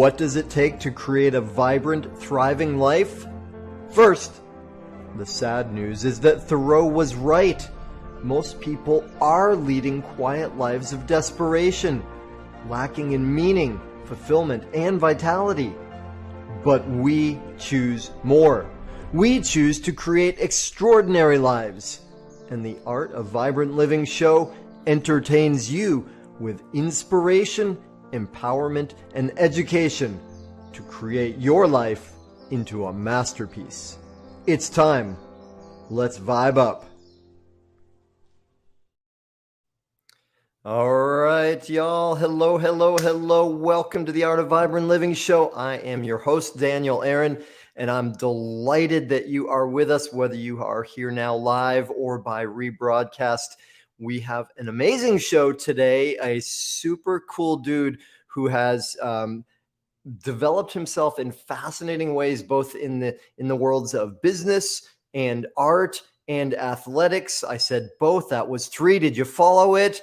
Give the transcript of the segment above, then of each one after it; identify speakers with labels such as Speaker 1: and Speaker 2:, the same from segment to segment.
Speaker 1: What does it take to create a vibrant, thriving life? First, the sad news is that Thoreau was right. Most people are leading quiet lives of desperation, lacking in meaning, fulfillment, and vitality. But we choose more. We choose to create extraordinary lives. And the Art of Vibrant Living show entertains you with inspiration, empowerment, and education to create your life into a masterpiece. It's time. Let's vibe up. All right, y'all. Hello, hello, hello. Welcome to the Art of Vibrant Living show. I am your host, Daniel Aaron, and I'm delighted that you are with us, whether you are here now live or by rebroadcast. We have an amazing show today, a super cool dude who has developed himself in fascinating ways, both in the worlds of business and art and athletics. I said both. That was three. Did you follow it?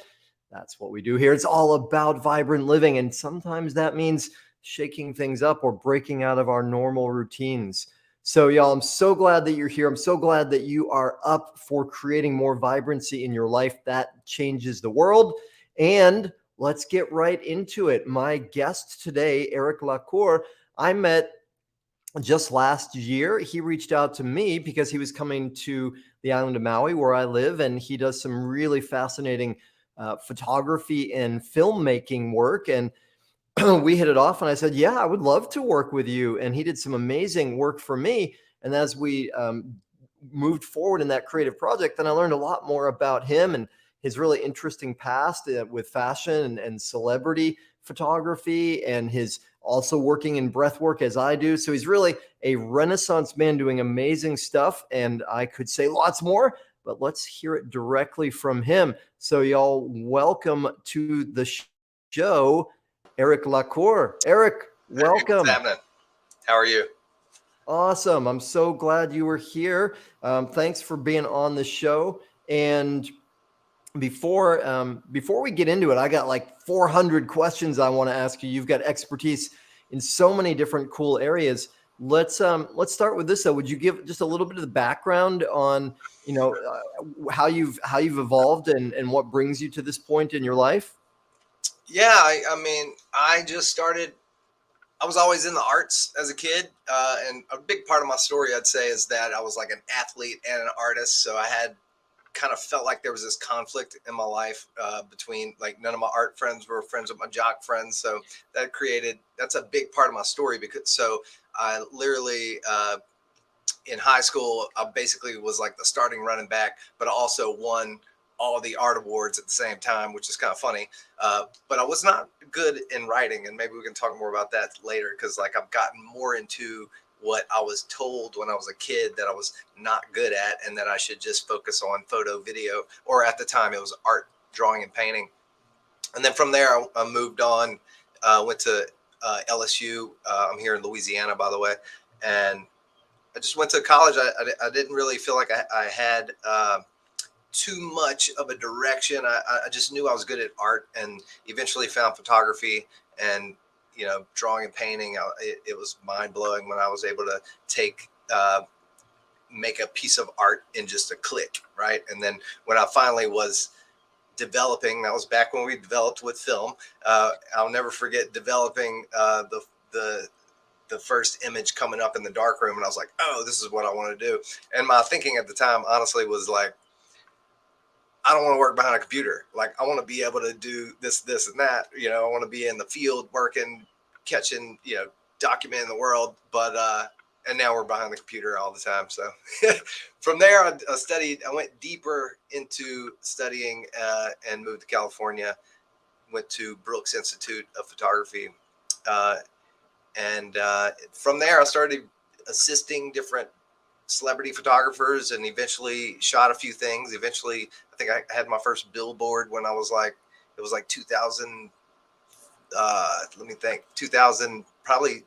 Speaker 1: That's what we do here. It's all about vibrant living. And sometimes that means shaking things up or breaking out of our normal routines. So y'all, I'm so glad that you're here. I'm so glad that you are up for creating more vibrancy in your life. That changes the world. And let's get right into it. My guest today, Eric LaCour, I met just last year. He reached out to me because he was coming to the island of Maui where I live, and he does some really fascinating photography and filmmaking work. And we hit it off, and I said, yeah, I would love to work with you. And he did some amazing work for me. And as we moved forward in that creative project, then I learned a lot more about him and his really interesting past with fashion and celebrity photography, and his also working in breath work as I do. So he's really a Renaissance man doing amazing stuff. And I could say lots more, but let's hear it directly from him. So y'all, welcome to the show, Eric LaCour. Eric, welcome.
Speaker 2: Hey, what's happening? How are you?
Speaker 1: Awesome. I'm so glad you were here. Thanks for being on the show. And before we get into it, I got like 400 questions I want to ask you. You've got expertise in so many different cool areas. Let's start with this though. Would you give just a little bit of the background on, how you've evolved and what brings you to this point in your life?
Speaker 2: Yeah, I mean, I just started. I was always in the arts as a kid, and a big part of my story, I'd say, is that I was like an athlete and an artist. So I had kind of felt like there was this conflict in my life between, like, none of my art friends were friends with my jock friends. So that's a big part of my story, because so I literally in high school, I basically was like the starting running back, but I also won all the art awards at the same time, which is kind of funny. But I was not good in writing, and maybe we can talk more about that later, because like I've gotten more into what I was told when I was a kid that I was not good at, and that I should just focus on photo, video, or at the time it was art, drawing, and painting. And then from there, I moved on, went to LSU. I'm here in Louisiana, by the way, and I just went to college. I didn't really feel like I had too much of a direction. I just knew I was good at art, and eventually found photography and, drawing and painting. It was mind blowing when I was able to make a piece of art in just a click, right? And then when I finally was developing, that was back when we developed with film. I'll never forget developing the first image coming up in the darkroom, and I was like, oh, this is what I want to do. And my thinking at the time, honestly, was like, I don't want to work behind a computer. Like, I want to be able to do this, and that. I want to be in the field working, catching, documenting the world. But and now we're behind the computer all the time. So from there, I went deeper into studying and moved to California. Went to Brooks Institute of Photography. And from there, I started assisting different celebrity photographers, and eventually shot a few things. Eventually, I think I had my first billboard when I was like, it was like 2000, let me think, 2000, probably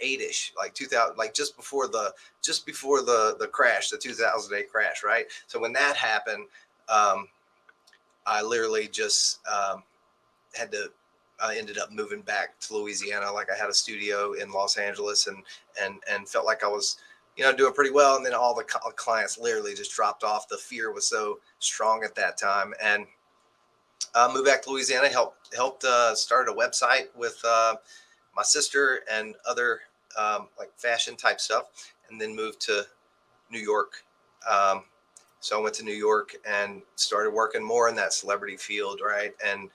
Speaker 2: 8-ish, like 2000, like just before the crash, the 2008 crash, right? So when that happened, I literally just had to I ended up moving back to Louisiana. Like I had a studio in Los Angeles and felt like I was, doing pretty well. And then all the clients literally just dropped off. The fear was so strong at that time. And moved back to Louisiana, helped start a website with my sister and other like fashion type stuff, and then moved to New York. So I went to New York and started working more in that celebrity field, right? And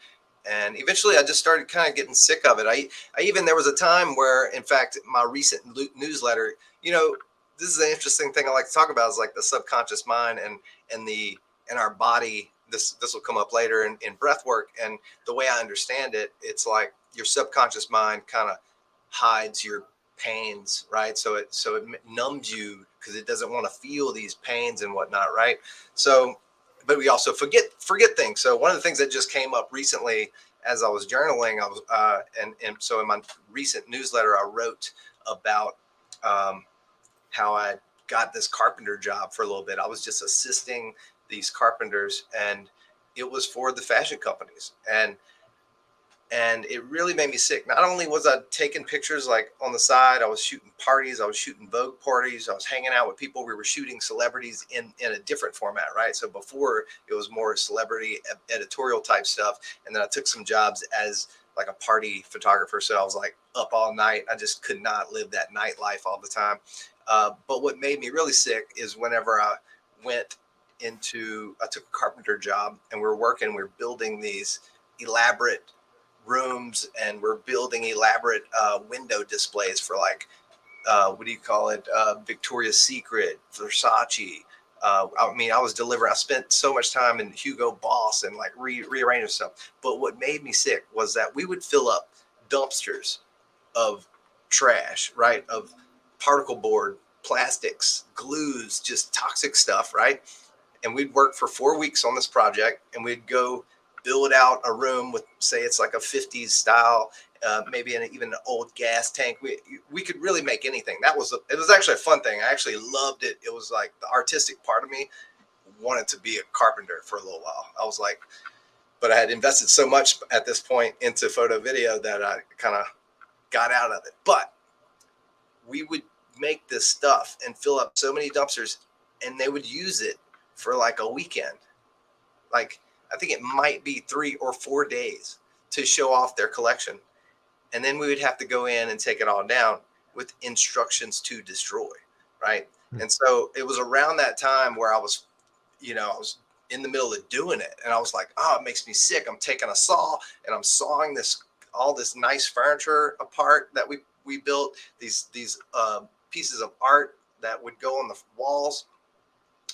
Speaker 2: eventually I just started kind of getting sick of it. I even, there was a time where, in fact, my recent newsletter, this is an interesting thing I like to talk about, is like the subconscious mind and our body. This will come up later in breath work. And the way I understand it, it's like your subconscious mind kind of hides your pains, right? So it numbs you because it doesn't want to feel these pains and whatnot, right? So, but we also forget things. So one of the things that just came up recently as I was journaling, I was and so in my recent newsletter, I wrote about how I got this carpenter job for a little bit. I was just assisting these carpenters, and it was for the fashion companies, and it really made me sick. Not only was I taking pictures like on the side, I was shooting parties, I was shooting Vogue parties, I was hanging out with people. We were shooting celebrities in a different format, right? So before it was more celebrity editorial type stuff, and then I took some jobs as like a party photographer. So I was like up all night. I just could not live that nightlife all the time. But what made me really sick is whenever I took a carpenter job, and we were building these elaborate rooms, and we're building elaborate window displays for like what do you call it, Victoria's Secret, Versace. I spent so much time in Hugo Boss and like rearranging stuff. But what made me sick was that we would fill up dumpsters of trash, right, of particle board, plastics, glues, just toxic stuff, right? And we'd work for 4 weeks on this project, and we'd go build out a room with, say, it's like a 50s style, maybe even an old gas tank. We could really make anything. It was actually a fun thing. I actually loved it. It was like the artistic part of me wanted to be a carpenter for a little while. I was like, but I had invested so much at this point into photo video that I kind of got out of it. But we would make this stuff and fill up so many dumpsters, and they would use it for like a weekend. Like, I think it might be 3 or 4 days to show off their collection. And then we would have to go in and take it all down with instructions to destroy, right? Mm-hmm. And so it was around that time where I was in the middle of doing it. And I was like, oh, it makes me sick. I'm taking a saw and I'm sawing all this nice furniture apart that we built, these pieces of art that would go on the walls.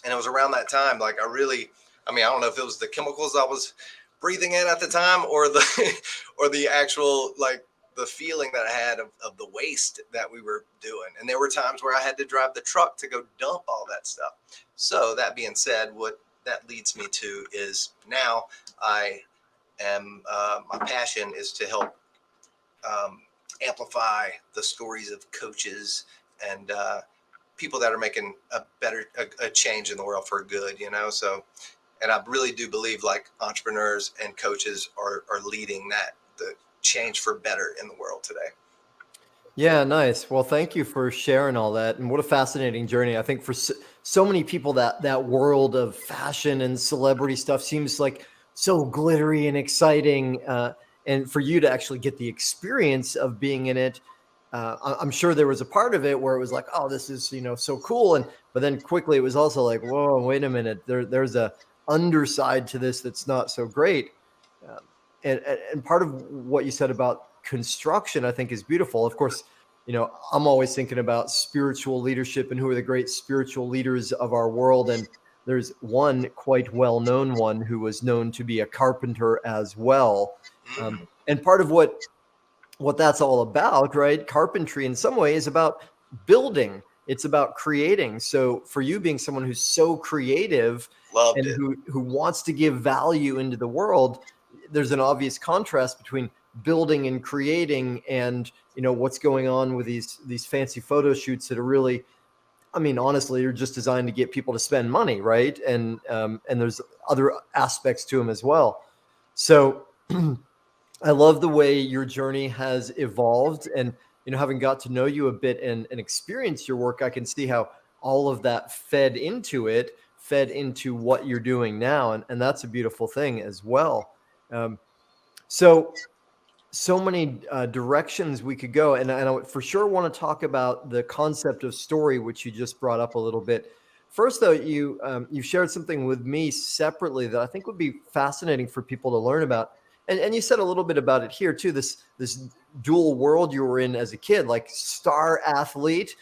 Speaker 2: And it was around that time, like I don't know if it was the chemicals I was breathing in at the time, or the actual, like, the feeling that I had of the waste that we were doing. And there were times where I had to drive the truck to go dump all that stuff. So that being said, what that leads me to is now I am, my passion is to help amplify the stories of coaches and people that are making a change in the world for good, So, and I really do believe like entrepreneurs and coaches are leading the change for better in the world today.
Speaker 1: Yeah, nice. Well, thank you for sharing all that. And what a fascinating journey. I think for so many people, that world of fashion and celebrity stuff seems like so glittery and exciting. And for you to actually get the experience of being in it, I'm sure there was a part of it where it was like, oh, this is, so cool. But then quickly it was also like, whoa, wait a minute. There's a underside to this that's not so great. And part of what you said about construction, I think, is beautiful. Of course, I'm always thinking about spiritual leadership and who are the great spiritual leaders of our world. And there's one quite well-known one who was known to be a carpenter as well. And part of what that's all about, right? Carpentry in some way is about building. It's about creating. So for you being someone who's so creative and who wants to give value into the world, there's an obvious contrast between building and creating and, what's going on with these fancy photo shoots that are really, honestly, they're just designed to get people to spend money, right? And there's other aspects to them as well. So I love the way your journey has evolved, and having got to know you a bit and experience your work, I can see how all of that fed into what you're doing now, and that's a beautiful thing as well. Um, so so many directions we could go, and I for sure want to talk about the concept of story, which you just brought up a little bit. First, though, you shared something with me separately that I think would be fascinating for people to learn about, and you said a little bit about it here too. This dual world you were in as a kid, like star athlete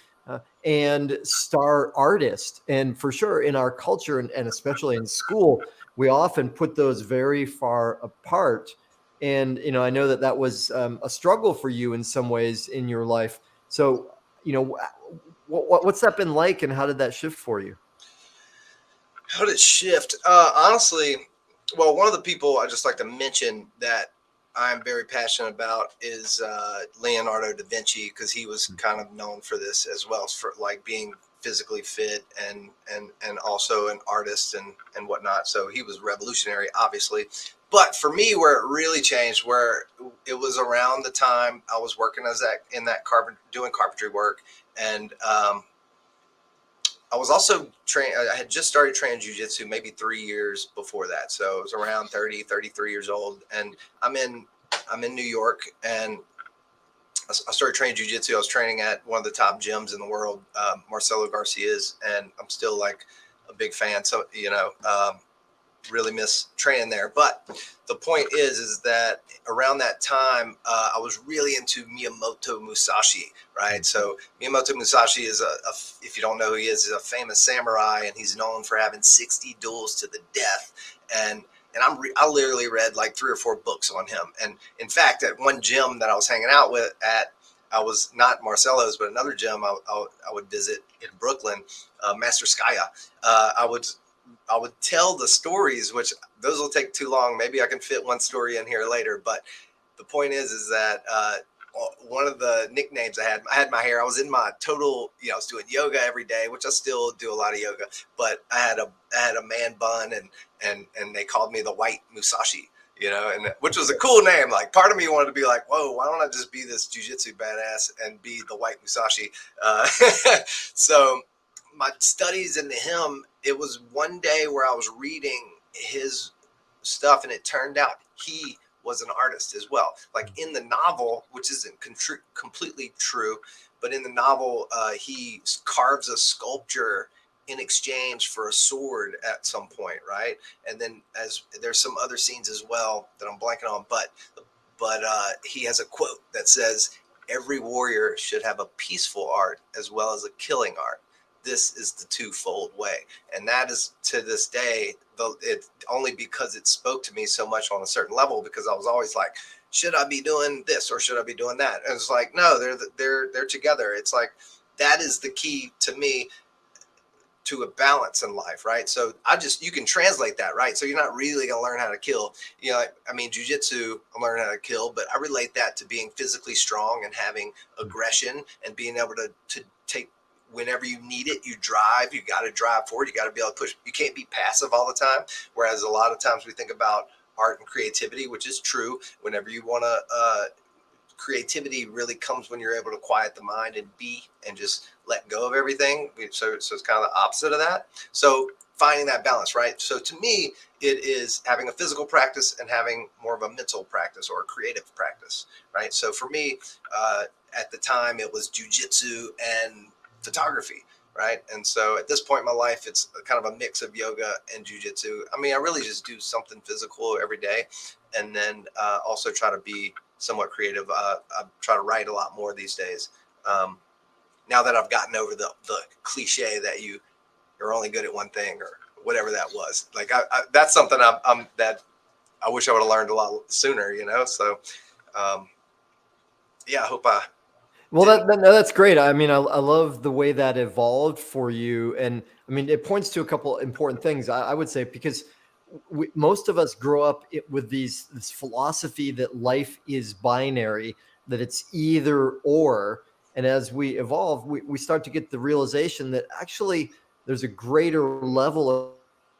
Speaker 1: and star artist, and for sure in our culture and especially in school, we often put those very far apart. And I know that that was a struggle for you in some ways in your life. So what's that been like, and how did that shift for you?
Speaker 2: How did it shift? Honestly, well, one of the people I just like to mention that I'm very passionate about is Leonardo da Vinci, because he was kind of known for this as well, for like being physically fit and also an artist and whatnot. So he was revolutionary, obviously. But for me, where it really changed, where it was around the time I was working as that in that doing carpentry work, and I was also trained. I had just started training jujitsu maybe 3 years before that. So it was around 30, 33 years old. And I'm in New York, and I started training jujitsu. I was training at one of the top gyms in the world, Marcelo Garcia's, and I'm still like a big fan. So, really miss training there. But the point is that around that time, I was really into Miyamoto Musashi, right? So Miyamoto Musashi is if you don't know who he is a famous samurai, and he's known for having 60 duels to the death. And I literally read like 3 or 4 books on him. And in fact, at one gym that I was hanging out with I was not Marcelo's, but another gym I would visit in Brooklyn, Master Skaya. I would tell the stories, which those will take too long. Maybe I can fit one story in here later. But the point is that one of the nicknames I had my hair. I was in my total, I was doing yoga every day, which I still do a lot of yoga. But I had a man bun, and they called me the White Musashi. And which was a cool name. Like, part of me wanted to be like, whoa, why don't I just be this jujitsu badass and be the White Musashi? So my studies into him, it was one day where I was reading his stuff, and it turned out he was an artist as well. Like in the novel, which isn't completely true, but in the novel, he carves a sculpture in exchange for a sword at some point, right? And then as there's some other scenes as well that I'm blanking on, but he has a quote that says, "Every warrior should have a peaceful art as well as a killing art. This is the twofold way." And that is, to this day, it only because it spoke to me so much on a certain level, because I was always like, should I be doing this or should I be doing that? And it's like, no, they're together. It's like, that is the key to me to a balance in life, right? So you can translate that, right? So you're not really gonna learn how to kill. I mean, jujitsu, I'm learning how to kill, but I relate that to being physically strong and having aggression and being able to take, whenever you need it, you drive. You got to drive forward. You got to be able to push. You can't be passive all the time. Whereas a lot of times we think about art and creativity, which is true. Whenever you want to, creativity really comes when you're able to quiet the mind and be and just let go of everything. So it's kind of the opposite of that. So finding that balance, right? So to me, it is having a physical practice and having more of a mental practice or a creative practice, right? So for me, at the time, it was jujitsu and photography, right? And so at this point in my life, it's kind of a mix of yoga and jujitsu. I mean, I really just do something physical every day, and then also try to be somewhat creative. I try to write a lot more these days. Now that I've gotten over the cliche that you're only good at one thing or whatever that was, like that's something that I wish I would have learned a lot sooner. So yeah, I hope I.
Speaker 1: Well, that's great. I mean, I love the way that evolved for you, and I mean, it points to a couple important things. I would say, because most of us grow up with this philosophy that life is binary, that it's either or, and as we evolve, we start to get the realization that actually there's a greater level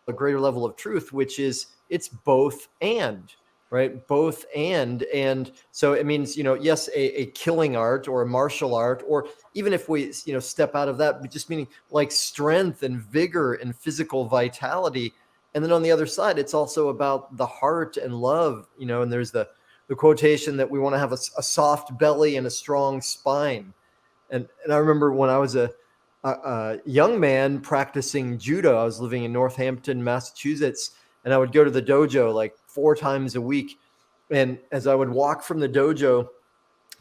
Speaker 1: of truth, which is it's both and. right? Both and so it means, yes, a killing art or a martial art, or even if we, step out of that, just meaning like strength and vigor and physical vitality. And then on the other side, it's also about the heart and love, and there's the quotation that we want to have a soft belly and a strong spine. And I remember when I was a young man practicing judo. I was living in Northampton, Massachusetts, and I would go to the dojo like 4 times a week. And as I would walk from the dojo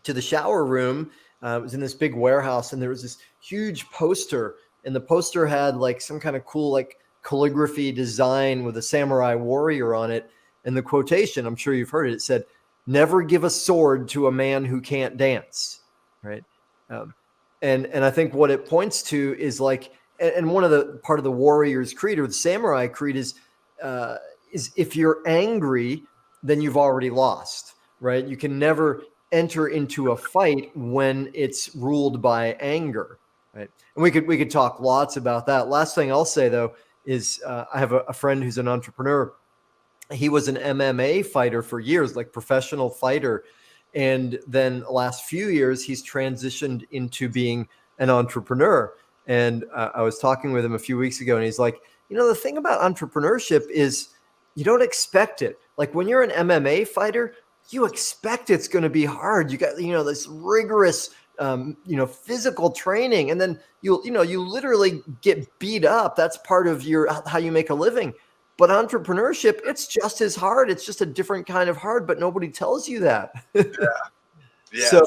Speaker 1: to the shower room, it was in this big warehouse, and there was this huge poster, and the poster had like some kind of cool like calligraphy design with a samurai warrior on it. And the quotation, I'm sure you've heard it, it said, "Never give a sword to a man who can't dance." Right. Um, and I think what it points to is like, and one of the part of the warrior's creed or the samurai creed is if you're angry, then you've already lost, right? You can never enter into a fight when it's ruled by anger, right? And we could talk lots about that. Last thing I'll say though is I have a friend who's an entrepreneur. He was an MMA fighter for years, like professional fighter. And then the last few years, he's transitioned into being an entrepreneur. And I was talking with him a few weeks ago, and he's like, the thing about entrepreneurship is you don't expect it. Like when you're an MMA fighter, you expect it's going to be hard. You got, this rigorous, physical training, and then you literally get beat up. That's part of how you make a living. But entrepreneurship, it's just as hard. It's just a different kind of hard, but nobody tells you that. So,
Speaker 2: Yes.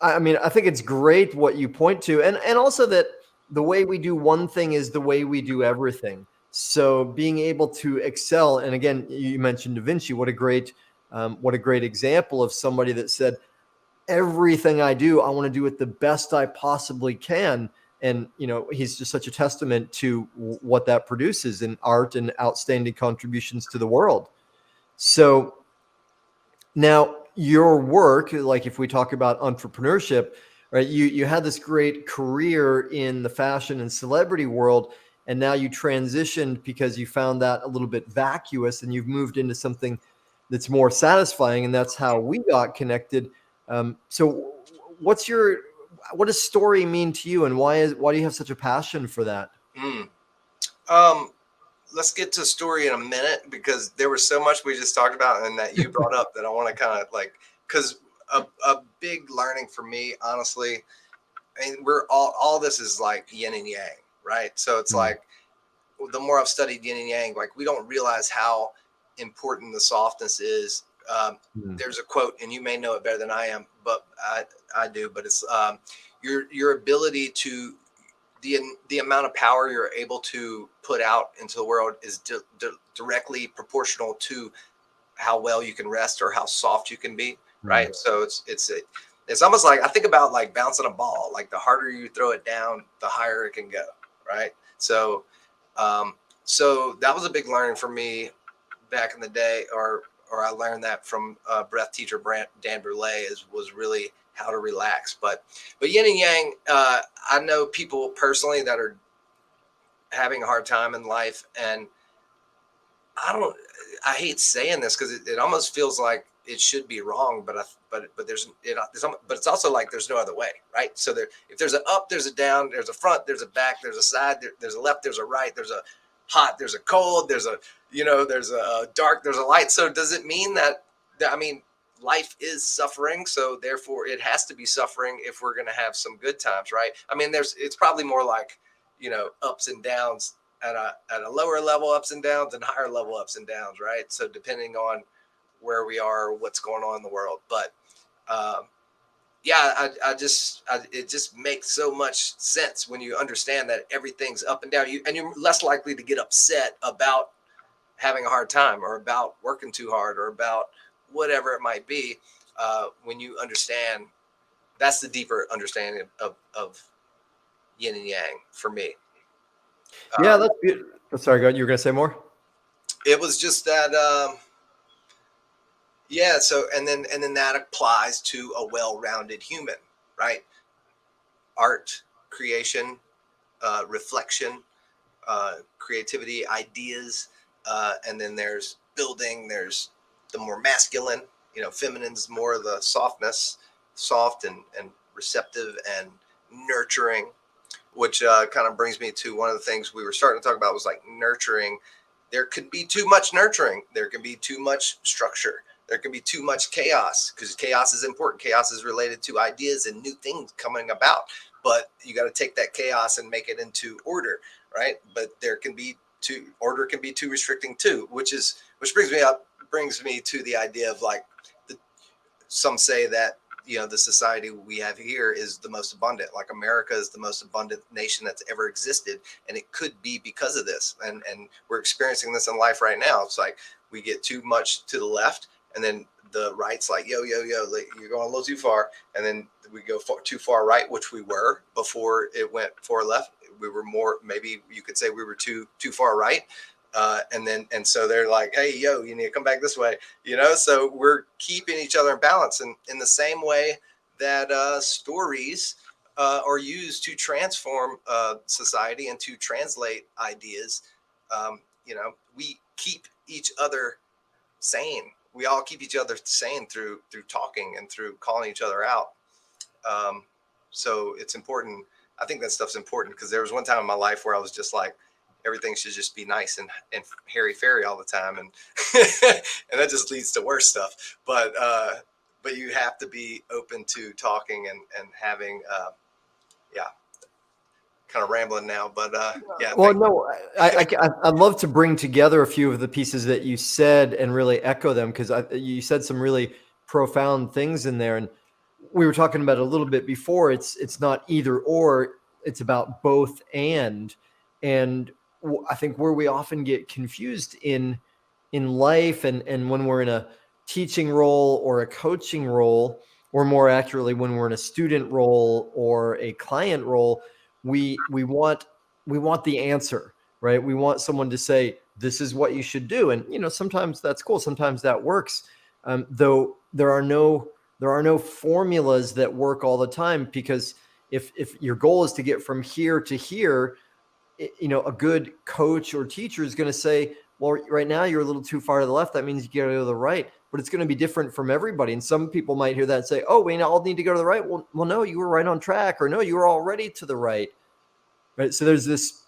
Speaker 1: I mean, I think it's great what you point to, and also that the way we do one thing is the way we do everything. So, being able to excel, and again, you mentioned Da Vinci. What a great example of somebody that said, everything I do, I want to do it the best I possibly can. And, he's just such a testament to what that produces in art and outstanding contributions to the world. So now your work, like if we talk about entrepreneurship, right, you had this great career in the fashion and celebrity world, and now you transitioned because you found that a little bit vacuous, and you've moved into something that's more satisfying, and that's how we got connected. So what does story mean to you, and why do you have such a passion for that?
Speaker 2: Mm. Um, let's get to story in a minute because there was so much we just talked about and that you brought up that I want to kind of like, because a big learning for me, honestly, and we're all this is like yin and yang, right? So it's
Speaker 1: Mm,
Speaker 2: like the more I've studied yin and yang, like we don't realize how important the softness is.
Speaker 1: mm,
Speaker 2: There's a quote, and you may know it better than I am, but I do. But it's your ability to the amount of power you're able to put out into the world is directly proportional to how well you can rest or how soft you can be,
Speaker 1: mm,
Speaker 2: right? So it's almost like I think about like bouncing a ball. Like the harder you throw it down, the higher it can go, right? Um, so that was a big learning for me back in the day, or I learned that from breath teacher Dan Brule was really how to relax. But yin and yang, I know people personally that are having a hard time in life, and I don't. I hate saying this because it almost feels like it should be wrong, but but it's also like there's no other way, right? So if there's an up, there's a down, there's a front, there's a back, there's a side, there's a left, there's a right, there's a hot, there's a cold, there's a dark, there's a light. So does it mean that I mean life is suffering, so therefore it has to be suffering if we're going to have some good times, right? I mean, it's probably more like ups and downs at a lower level ups and downs and higher level ups and downs, right? So depending on where we are, what's going on in the world, but um, yeah, it just makes so much sense when you understand that everything's up and down. You're less likely to get upset about having a hard time or about working too hard or about whatever it might be when you understand. That's the deeper understanding of yin and yang for me.
Speaker 1: yeah,
Speaker 2: Um,
Speaker 1: that's good. Sorry, go ahead. You were going to say more?
Speaker 2: it was just that yeah, so and then that applies to a well-rounded human, right? Art, creation, reflection, creativity, ideas, and then there's building, there's the more masculine. Feminine's more of the softness, soft and receptive and nurturing, which kind of brings me to one of the things we were starting to talk about was like nurturing. There could be too much nurturing. There can be too much structure. There can be too much chaos, because chaos is important. Chaos is related to ideas and new things coming about. But you got to take that chaos and make it into order, right? But order can be too restricting too, which brings me to the idea of like some say that the society we have here is the most abundant. Like America is the most abundant nation that's ever existed, and it could be because of this. And we're experiencing this in life right now. It's like we get too much to the left, and then the right's like, yo, like, you're going a little too far, and then we go too far right, which we were before it went far left. We were more, maybe you could say we were too far right. And so they're like, hey, yo, you need to come back this way, so we're keeping each other in balance. And in the same way that stories are used to transform society and to translate ideas, we keep each other sane. We all keep each other sane through talking and through calling each other out. So it's important. I think that stuff's important, because there was one time in my life where I was just like, everything should just be nice and hairy-fairy all the time. And and that just leads to worse stuff. But you have to be open to talking and having, kind of rambling now, but yeah.
Speaker 1: Well, no, I'd love to bring together a few of the pieces that you said and really echo them, because you said some really profound things in there. And we were talking about it a little bit before. It's not either or, it's about both and I think where we often get confused in life and when we're in a teaching role or a coaching role, or more accurately, when we're in a student role or a client role, we want the answer, right? We want someone to say, this is what you should do. And, sometimes that's cool. Sometimes that works. Though there are no formulas that work all the time, because if your goal is to get from here to here, a good coach or teacher is going to say, well, right now you're a little too far to the left. That means you got to go to the right. But it's going to be different from everybody. And some people might hear that and say, oh, we all need to go to the right. Well, no, you were right on track, or no, you were already to the right. Right. So there's this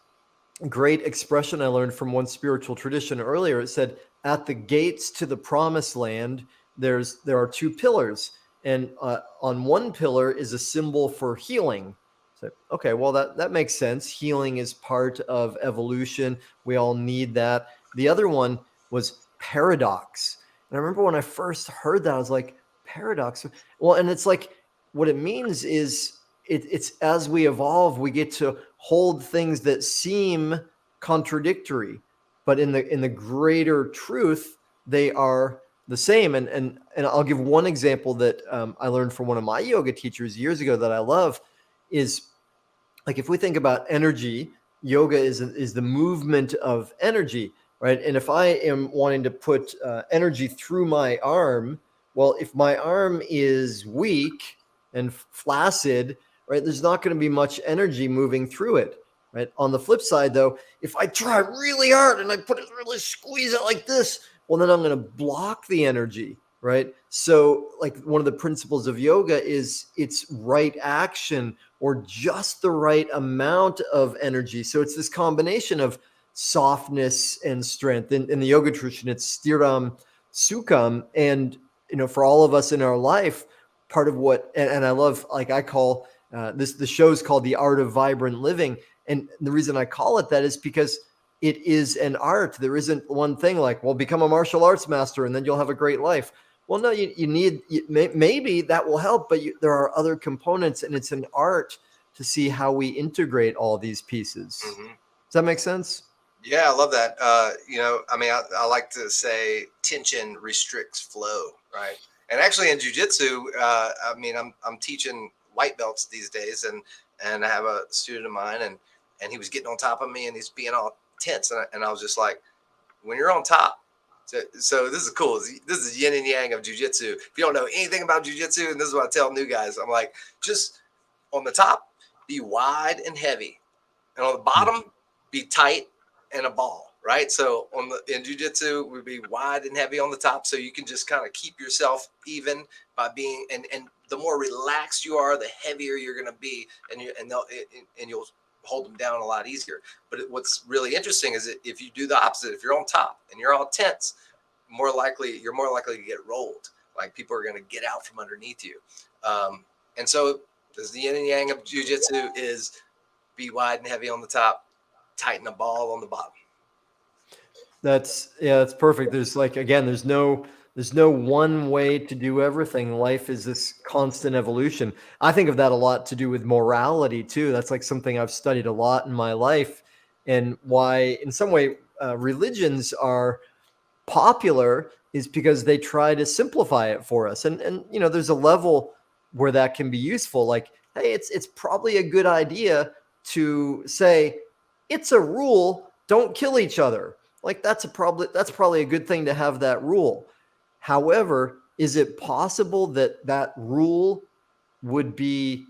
Speaker 1: great expression I learned from one spiritual tradition earlier. It said, at the gates to the promised land, there are two pillars. And on one pillar is a symbol for healing. So, okay, well, that makes sense. Healing is part of evolution. We all need that. The other one was paradox. And I remember when I first heard that, I was like, paradox? Well, and it's like, what it means is it's as we evolve, we get to hold things that seem contradictory, but in the greater truth, they are the same. And I'll give one example that I learned from one of my yoga teachers years ago that I love is, like, if we think about energy, yoga is the movement of energy, right? And if I am wanting to put energy through my arm, well, if my arm is weak and flaccid, right, there's not going to be much energy moving through it, right? On the flip side, though, if I try really hard and I really squeeze it like this, well, then I'm going to block the energy, right? So, like, one of the principles of yoga is it's right action, or just the right amount of energy. So it's this combination of softness and strength. In the yoga tradition, it's stiram sukham. And, for all of us in our life, part of what, and I love, like, I call the show's called The Art of Vibrant Living. And the reason I call it that is because it is an art. There isn't one thing like, well, become a martial arts master and then you'll have a great life. Well, no, maybe that will help, but there are other components, and it's an art to see how we integrate all these pieces. Mm-hmm. Does that make sense?
Speaker 2: Yeah, I love that. I like to say tension restricts flow, right? And actually in jiu-jitsu, I'm teaching white belts these days, and I have a student of mine, and he was getting on top of me, and he's being all tense, and I was just like, when you're on top. So this is cool. This is yin and yang of jiu-jitsu. If you don't know anything about jiu-jitsu, and this is what I tell new guys, I'm like, just on the top, be wide and heavy. And on the bottom, be tight and a ball. right? So in jiu-jitsu would be wide and heavy on the top, so you can just kind of keep yourself even by being, and the more relaxed you are, the heavier you're going to be, and you'll hold them down a lot easier. But what's really interesting is that if you do the opposite, if you're on top and you're all tense, you're more likely to get rolled. Like people are going to get out from underneath you. And so the yin and yang of jiu-jitsu is be wide and heavy on the top, tighten the ball on the bottom.
Speaker 1: That's perfect. There's like, again, there's no one way to do everything. Life is this constant evolution. I think of that a lot to do with morality too. That's like something I've studied a lot in my life, and why in some way religions are popular is because they try to simplify it for us. And there's a level where that can be useful. Like, hey, it's probably a good idea to say it's a rule, don't kill each other. Like that's probably a good thing to have that rule. However, is it possible that that rule would be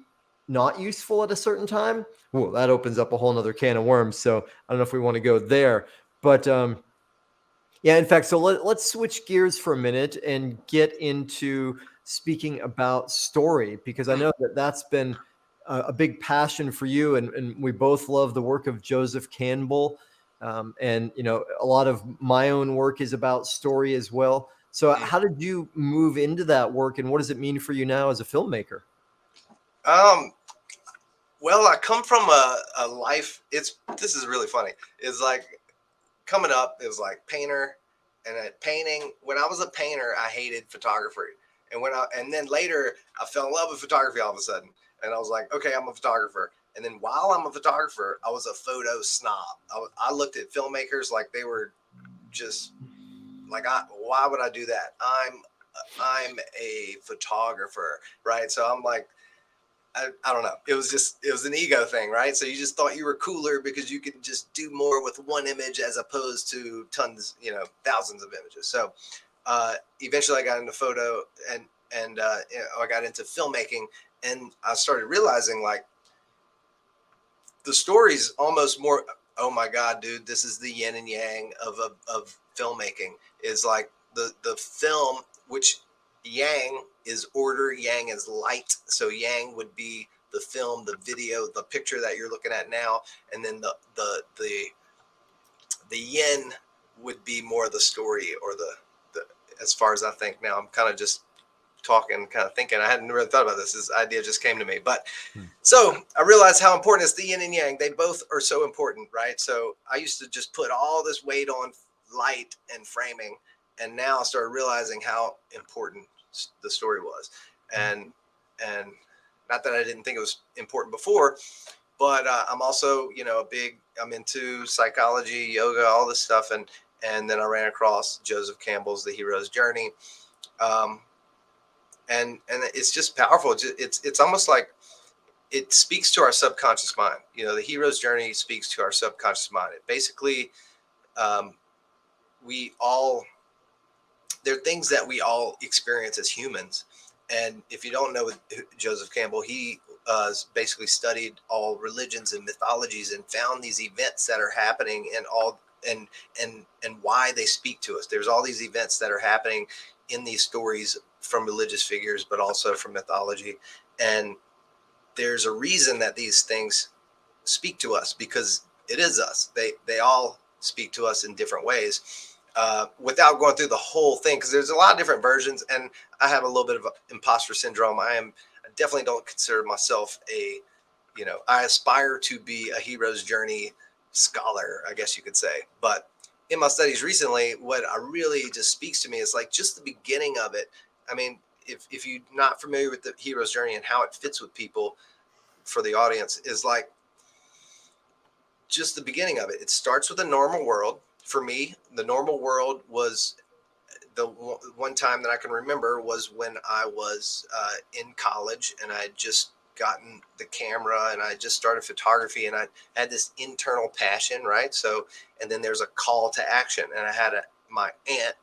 Speaker 1: not useful at a certain time? Well, that opens up a whole nother can of worms. So I don't know if we want to go there, but yeah, in fact, so let's switch gears for a minute and get into speaking about story, because I know that that's been a big passion for you, and we both love the work of Joseph Campbell. And a lot of my own work is about story as well. So how did you move into that work, and what does it mean for you now as a filmmaker?
Speaker 2: Well, I come from a life. This is really funny. It's like coming up, it was like painter and painting. When I was a painter, I hated photography. And then later I fell in love with photography all of a sudden. And I was like, okay, I'm a photographer. And then while I'm a photographer, I was a photo snob. I looked at filmmakers like they were just like, why would I do that? I'm a photographer, right? So I'm like, I don't know. It was an ego thing, right? So you just thought you were cooler because you could just do more with one image as opposed to tons, thousands of images. So eventually I got into photo and I got into filmmaking, and I started realizing like the story's almost more, oh my God, dude, this is the yin and yang of filmmaking, is like the film, which yang is order, yang is light. So yang would be the film, the video, the picture that you're looking at now, and then the yin would be more the story, or the as far as I think now. I'm kind of just talking, kind of thinking. I hadn't really thought about this. This idea just came to me. But so I realized how important is the yin and yang. They both are so important, right? So I used to just put all this weight on light and framing, and now I started realizing how important the story was. And not that I didn't think it was important before, but I'm also, I'm into psychology, yoga, all this stuff. And then I ran across Joseph Campbell's The Hero's Journey. And it's just powerful. It's almost like it speaks to our subconscious mind. The hero's journey speaks to our subconscious mind. It basically, there are things that we all experience as humans. And if you don't know Joseph Campbell, he basically studied all religions and mythologies and found these events that are happening in all, and why they speak to us. There's all these events that are happening in these stories from religious figures, but also from mythology. And there's a reason that these things speak to us, because it is us. They all speak to us in different ways, without going through the whole thing, because there's a lot of different versions. And I have a little bit of imposter syndrome. I definitely don't consider myself I aspire to be a hero's journey scholar, I guess you could say. But in my studies recently, what I really just speaks to me is like just the beginning of it. I mean, if you're not familiar with the hero's journey and how it fits with people, for the audience, is like just the beginning of it. It starts with a normal world. For me, the normal world was the one time that I can remember was when I was in college, and I had just gotten the camera and I just started photography, and I had this internal passion, right? So, and then there's a call to action, and I had my aunt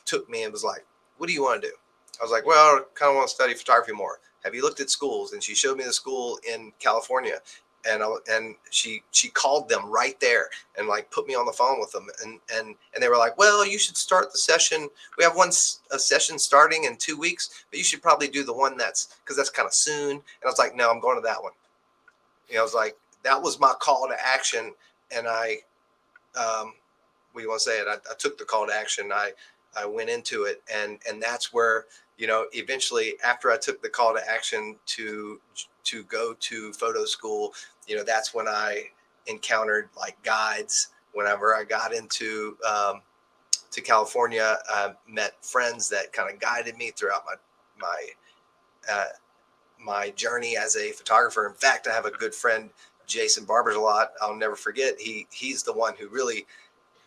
Speaker 2: took me and was like, what do you want to do? I was like, well, I kind of want to study photography more. Have you looked at schools? And she showed me the school in California. and she called them right there and like put me on the phone with them, and they were like, well, you should start the session. We have a session starting in 2 weeks, but you should probably do the one because that's kind of soon. And I was like, no, I'm going to that one. I was like, that was my call to action. And I what do you want to say it? I took the call to action. I went into it, and that's where, eventually after I took the call to action to go to photo school, that's when I encountered like guides. Whenever I got into to California, I met friends that kind of guided me throughout my journey as a photographer. In fact, I have a good friend, Jason Barbers a lot. I'll never forget. He's the one who really,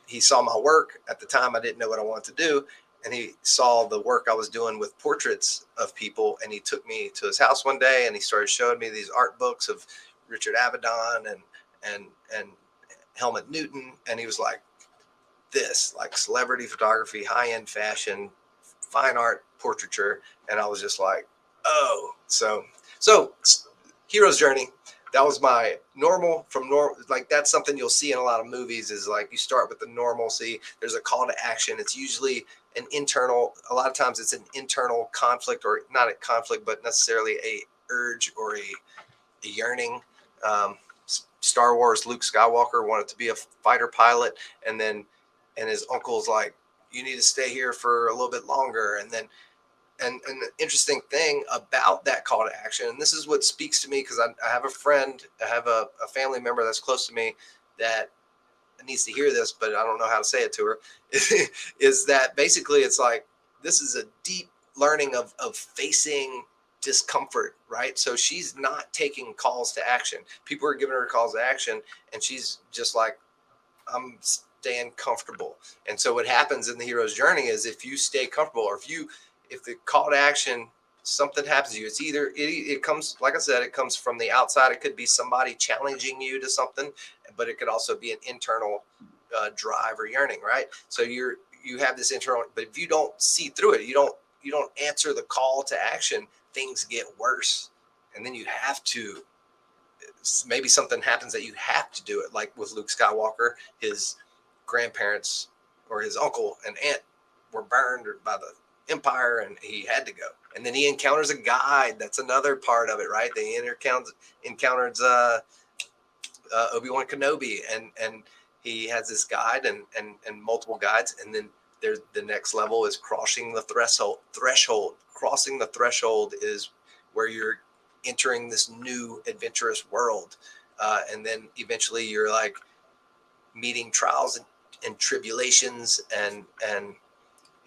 Speaker 2: he saw my work. At the time, I didn't know what I wanted to do. And he saw the work I was doing with portraits of people. And he took me to his house one day and he started showing me these art books of Richard Avedon and Helmut Newton. And he was like, this, like celebrity photography, high-end fashion, fine art portraiture. And I was just like, oh, so hero's journey. That was my normal like that's something you'll see in a lot of movies is like you start with the normalcy. There's a call to action. It's usually a lot of times it's an internal conflict, or not a conflict, but necessarily a urge or a yearning. Star Wars, Luke Skywalker wanted to be a fighter pilot, and his uncle's like, you need to stay here for a little bit longer. And the interesting thing about that call to action, and this is what speaks to me, because I have a friend, I have a family member that's close to me that needs to hear this, but I don't know how to say it to her, is that basically it's like, this is a deep learning of facing discomfort, right? So she's not taking calls to action. People are giving her calls to action, and she's just like, I'm staying comfortable. And so what happens in the hero's journey is if you stay comfortable, or if the call to action, something happens to you, it's either it comes, like I said, it comes from the outside. It could be somebody challenging you to something, but it could also be an internal drive or yearning, right? So you have this internal, but if you don't see through it, you don't answer the call to action, things get worse. And then you have to, maybe something happens that you have to do it. Like with Luke Skywalker, his grandparents or his uncle and aunt were burned by the Empire, and he had to go. And then he encounters a guide. That's another part of it, right? They encountered Obi-Wan Kenobi, and he has this guide and multiple guides. And then there's the next level is crossing the threshold. Crossing the threshold is where you're entering this new adventurous world. And then eventually you're like meeting trials and tribulations, and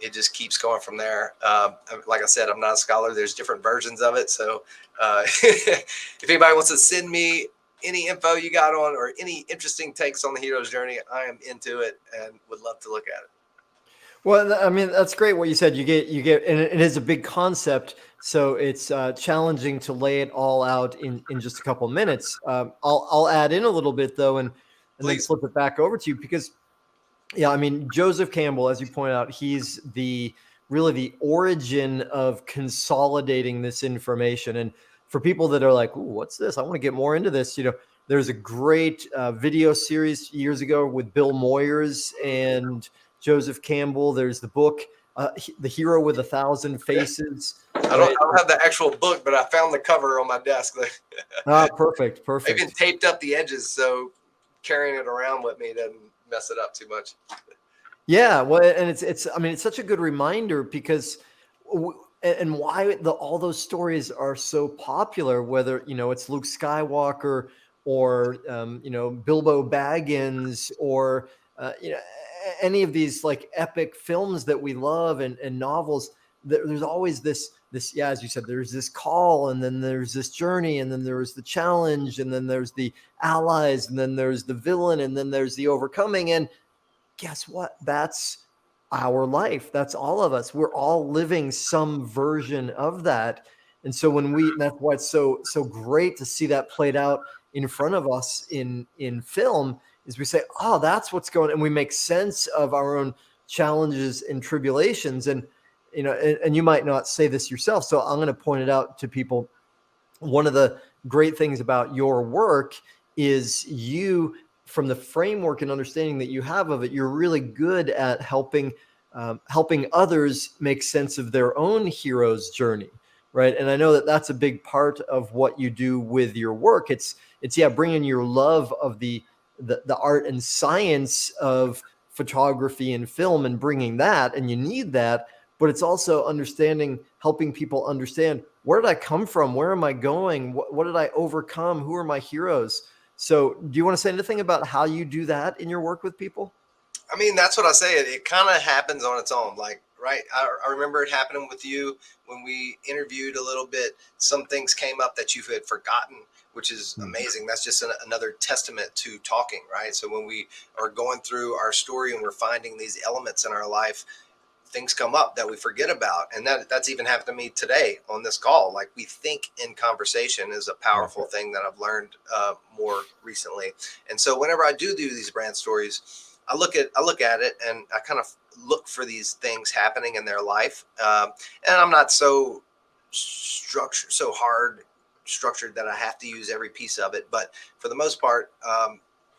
Speaker 2: it just keeps going from there. Like I said, I'm not a scholar. There's different versions of it. So if anybody wants to send me any info you got on, or any interesting takes on the hero's journey, I am into it and would love to look at it.
Speaker 1: Well, I mean, that's great what you said. You get, and it is a big concept, so it's challenging to lay it all out in just a couple of minutes. I'll add in a little bit though, and then flip it back over to you, because yeah, I mean, Joseph Campbell, as you point out, he's really the origin of consolidating this information. And for people that are like, ooh, what's this? I want to get more into this. There's a great video series years ago with Bill Moyers and Joseph Campbell. There's the book, The Hero with 1,000 Faces.
Speaker 2: I don't have the actual book, but I found the cover on my desk.
Speaker 1: Perfect.
Speaker 2: I even taped up the edges, so carrying it around with me doesn't mess it up too much.
Speaker 1: Yeah, well, and it's such a good reminder, because and why all those stories are so popular, whether it's Luke Skywalker or Bilbo Baggins, or any of these like epic films that we love, and novels. There's always this, yeah, as you said, there's this call, and then there's this journey, and then there's the challenge, and then there's the allies, and then there's the villain, and then there's the overcoming. And guess what? That's our life. That's all of us. We're all living some version of that. And so that's why it's so great to see that played out in front of us in film, is we say, oh, that's what's going on. And we make sense of our own challenges and tribulations. And, and you might not say this yourself, so I'm going to point it out to people. One of the great things about your work is you, from the framework and understanding that you have of it, you're really good at helping others make sense of their own hero's journey, right? And I know that that's a big part of what you do with your work. It's bringing your love of the art and science of photography and film and bringing that, and you need that, but it's also helping people understand, where did I come from? Where am I going? What did I overcome? Who are my heroes? So do you want to say anything about how you do that in your work with people?
Speaker 2: I mean, that's what I say. It kind of happens on its own. Like, right. I remember it happening with you when we interviewed a little bit. Some things came up that you had forgotten, which is amazing. That's just another testament to talking, right? So when we are going through our story and we're finding these elements in our life, things come up that we forget about. And that's even happened to me today on this call. Like, we think in conversation is a powerful thing that I've learned more recently. And so whenever I do these brand stories, I look at it and I kind of look for these things happening in their life. And I'm not so hard structured that I have to use every piece of it. But for the most part,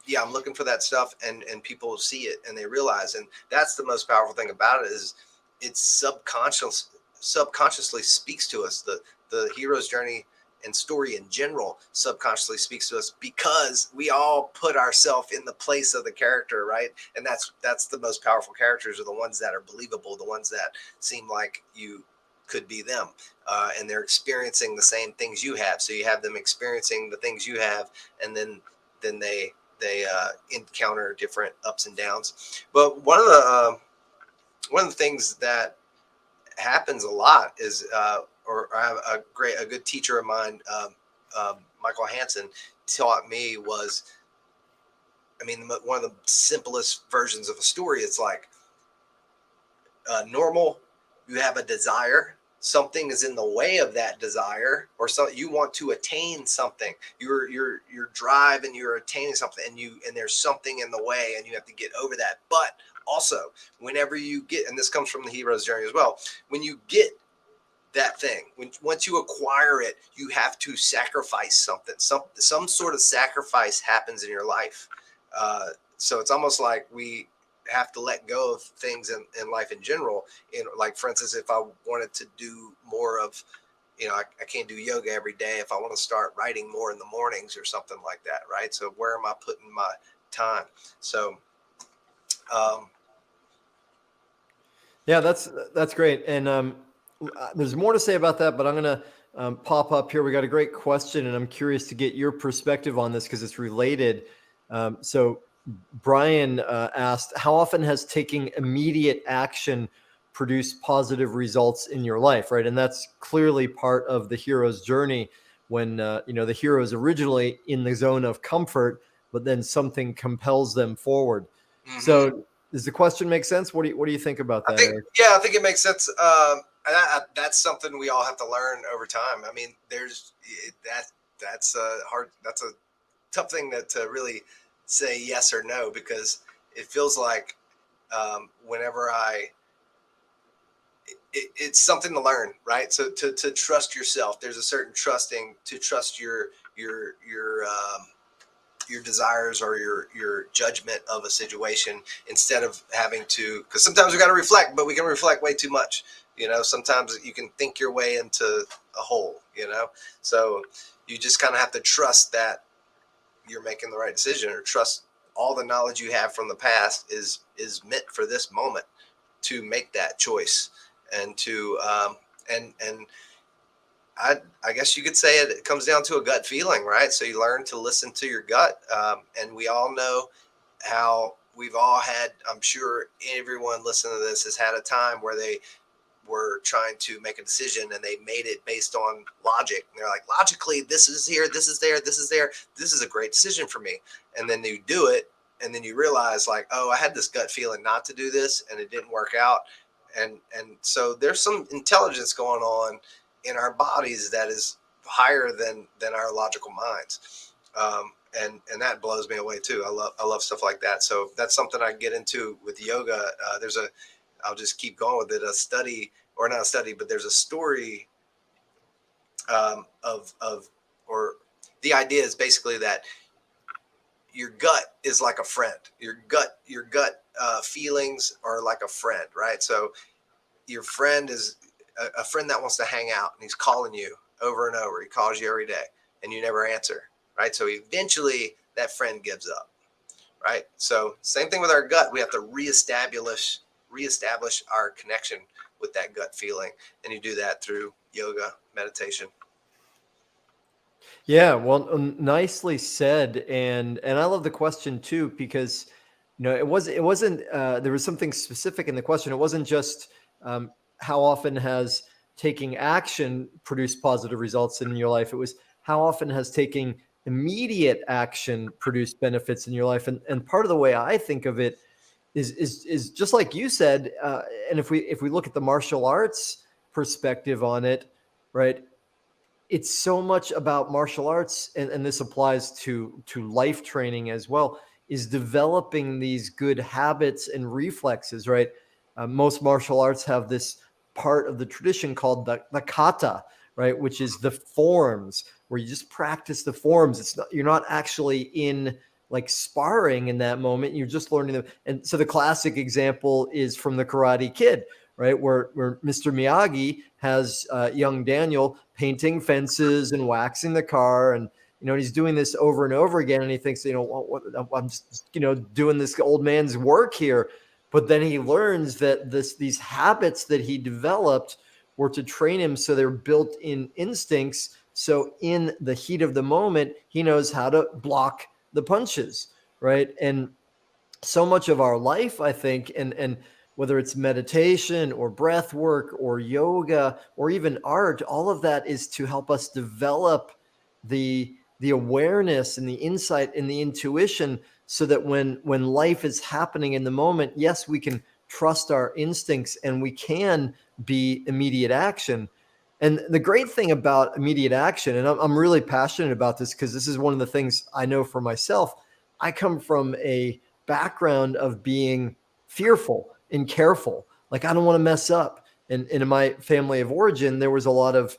Speaker 2: yeah, I'm looking for that stuff, and people see it and they realize. And that's the most powerful thing about it, is it's subconsciously speaks to us. The hero's journey and story in general subconsciously speaks to us, because we all put ourselves in the place of the character, right? And that's the most powerful characters, are the ones that are believable, the ones that seem like you could be them, and they're experiencing the same things you have. So you have them experiencing the things you have, and then they encounter different ups and downs. But one of the things that happens a lot is, or I have a good teacher of mine, Michael Hansen, taught me was, I mean, one of the simplest versions of a story. It's like, normal. You have a desire. Something is in the way of that desire, or so you want to attain something. Your drive, and you're attaining something, and there's something in the way, and you have to get over that. But also, whenever you get, and this comes from the hero's journey as well, when you get that thing, once you acquire it, you have to sacrifice something. Some sort of sacrifice happens in your life. So it's almost like we have to let go of things in life in general. And like, for instance, if I wanted to do more of, I can't do yoga every day. If I want to start writing more in the mornings or something like that, right? So where am I putting my time? So,
Speaker 1: yeah, that's great. And there's more to say about that, but I'm going to pop up here. We got a great question, and I'm curious to get your perspective on this because it's related. So Brian asked, how often has taking immediate action produced positive results in your life, right? And that's clearly part of the hero's journey, when the hero is originally in the zone of comfort, but then something compels them forward. Mm-hmm. So does the question make sense? What do you think about that, Eric?
Speaker 2: Yeah, I think it makes sense. That's something we all have to learn over time. I mean, that's a tough thing to really say yes or no, because it feels like, whenever it's something to learn, right? So to trust yourself, there's a certain to trust your desires, or your judgment of a situation, instead of having to, because sometimes we got to reflect, but we can reflect way too much. Sometimes you can think your way into a hole, so you just kind of have to trust that you're making the right decision, or trust all the knowledge you have from the past is meant for this moment to make that choice. And to and I guess you could say it comes down to a gut feeling, right? So you learn to listen to your gut. And we all know how we've all had, I'm sure everyone listening to this has had a time where they were trying to make a decision, and they made it based on logic. And they're like, logically, this is here, this is there, this is there. This is a great decision for me. And then you do it, and then you realize, like, oh, I had this gut feeling not to do this, and it didn't work out. And so there's some intelligence going on in our bodies that is higher than our logical minds. And that blows me away too. I love stuff like that. So that's something I get into with yoga. I'll just keep going with it. But there's a story or the idea is basically that your gut is like a friend. Your gut feelings are like a friend, right? So your friend is a friend that wants to hang out, and he's calling you over and over. He calls you every day and you never answer, right? So eventually that friend gives up, right? So same thing with our gut. We have to reestablish our connection with that gut feeling, and you do that through yoga, meditation.
Speaker 1: Yeah, well, nicely said, and I love the question too because it wasn't there was something specific in the question. It wasn't just how often has taking action produced positive results in your life. It was how often has taking immediate action produced benefits in your life. And part of the way I think of it is just like you said. And if we look at the martial arts perspective on it, right? It's so much about martial arts, and this applies to life training as well, is developing these good habits and reflexes, right? Most martial arts have this part of the tradition called the kata, right, which is the forms, where you just practice the forms. It's not, you're not actually in like sparring in that moment, you're just learning them. And so the classic example is from the Karate Kid, right? Where Mr. Miyagi has young Daniel painting fences and waxing the car, and he's doing this over and over again, and he thinks, I'm just doing this old man's work here. But then he learns that these habits that he developed were to train him, so they're built in instincts. So in the heat of the moment, he knows how to block the punches, right? And so much of our life, I think, and whether it's meditation or breath work or yoga or even art, all of that is to help us develop the awareness and the insight and the intuition, so that when life is happening in the moment, yes, we can trust our instincts and we can be immediate action. And the great thing about immediate action, and I'm really passionate about this because this is one of the things I know for myself. I come from a background of being fearful and careful. Like, I don't want to mess up. And in my family of origin, there was a lot of,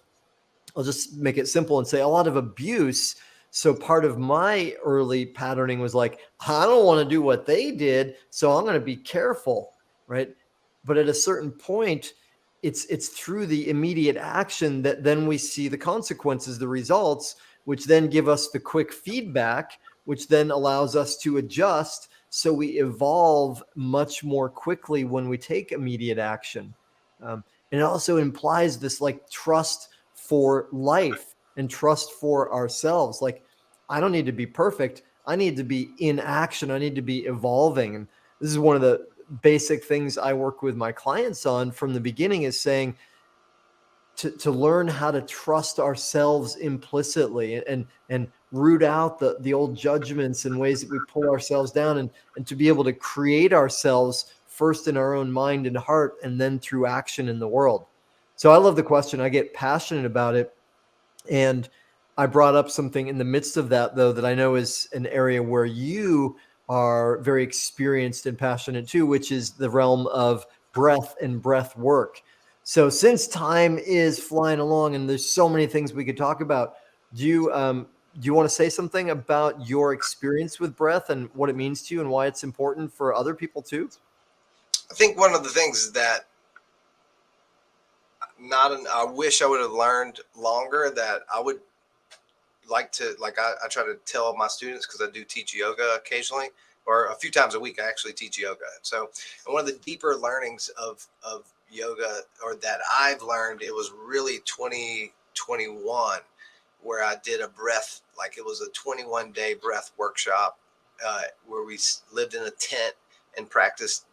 Speaker 1: I'll just make it simple and say, a lot of abuse. So part of my early patterning was like, I don't want to do what they did, so I'm going to be careful, right? But at a certain point, it's through the immediate action that then we see the consequences, the results, which then give us the quick feedback, which then allows us to adjust. So we evolve much more quickly when we take immediate action. And it also implies this like trust for life and trust for ourselves. Like, I don't need to be perfect. I need to be in action. I need to be evolving. And this is one of the basic things I work with my clients on from the beginning, is saying to learn how to trust ourselves implicitly, and root out the old judgments and ways that we pull ourselves down, and to be able to create ourselves first in our own mind and heart, and then through action in the world. So I love the question. I get passionate about it. And I brought up something in the midst of that, though, that I know is an area where you are very experienced and passionate too, which is the realm of breath and breath work. So since time is flying along and there's so many things we could talk about, do you want to say something about your experience with breath and what it means to you and why it's important for other people too?
Speaker 2: I think one of the things that I wish I would have learned longer, that I would like to, like I try to tell my students, because I do teach yoga occasionally, or a few times a week I actually teach yoga. So, and one of the deeper learnings of yoga, or that I've learned, it was really 2021, where I did a breath, like it was a 21-day breath workshop, where we lived in a tent and practiced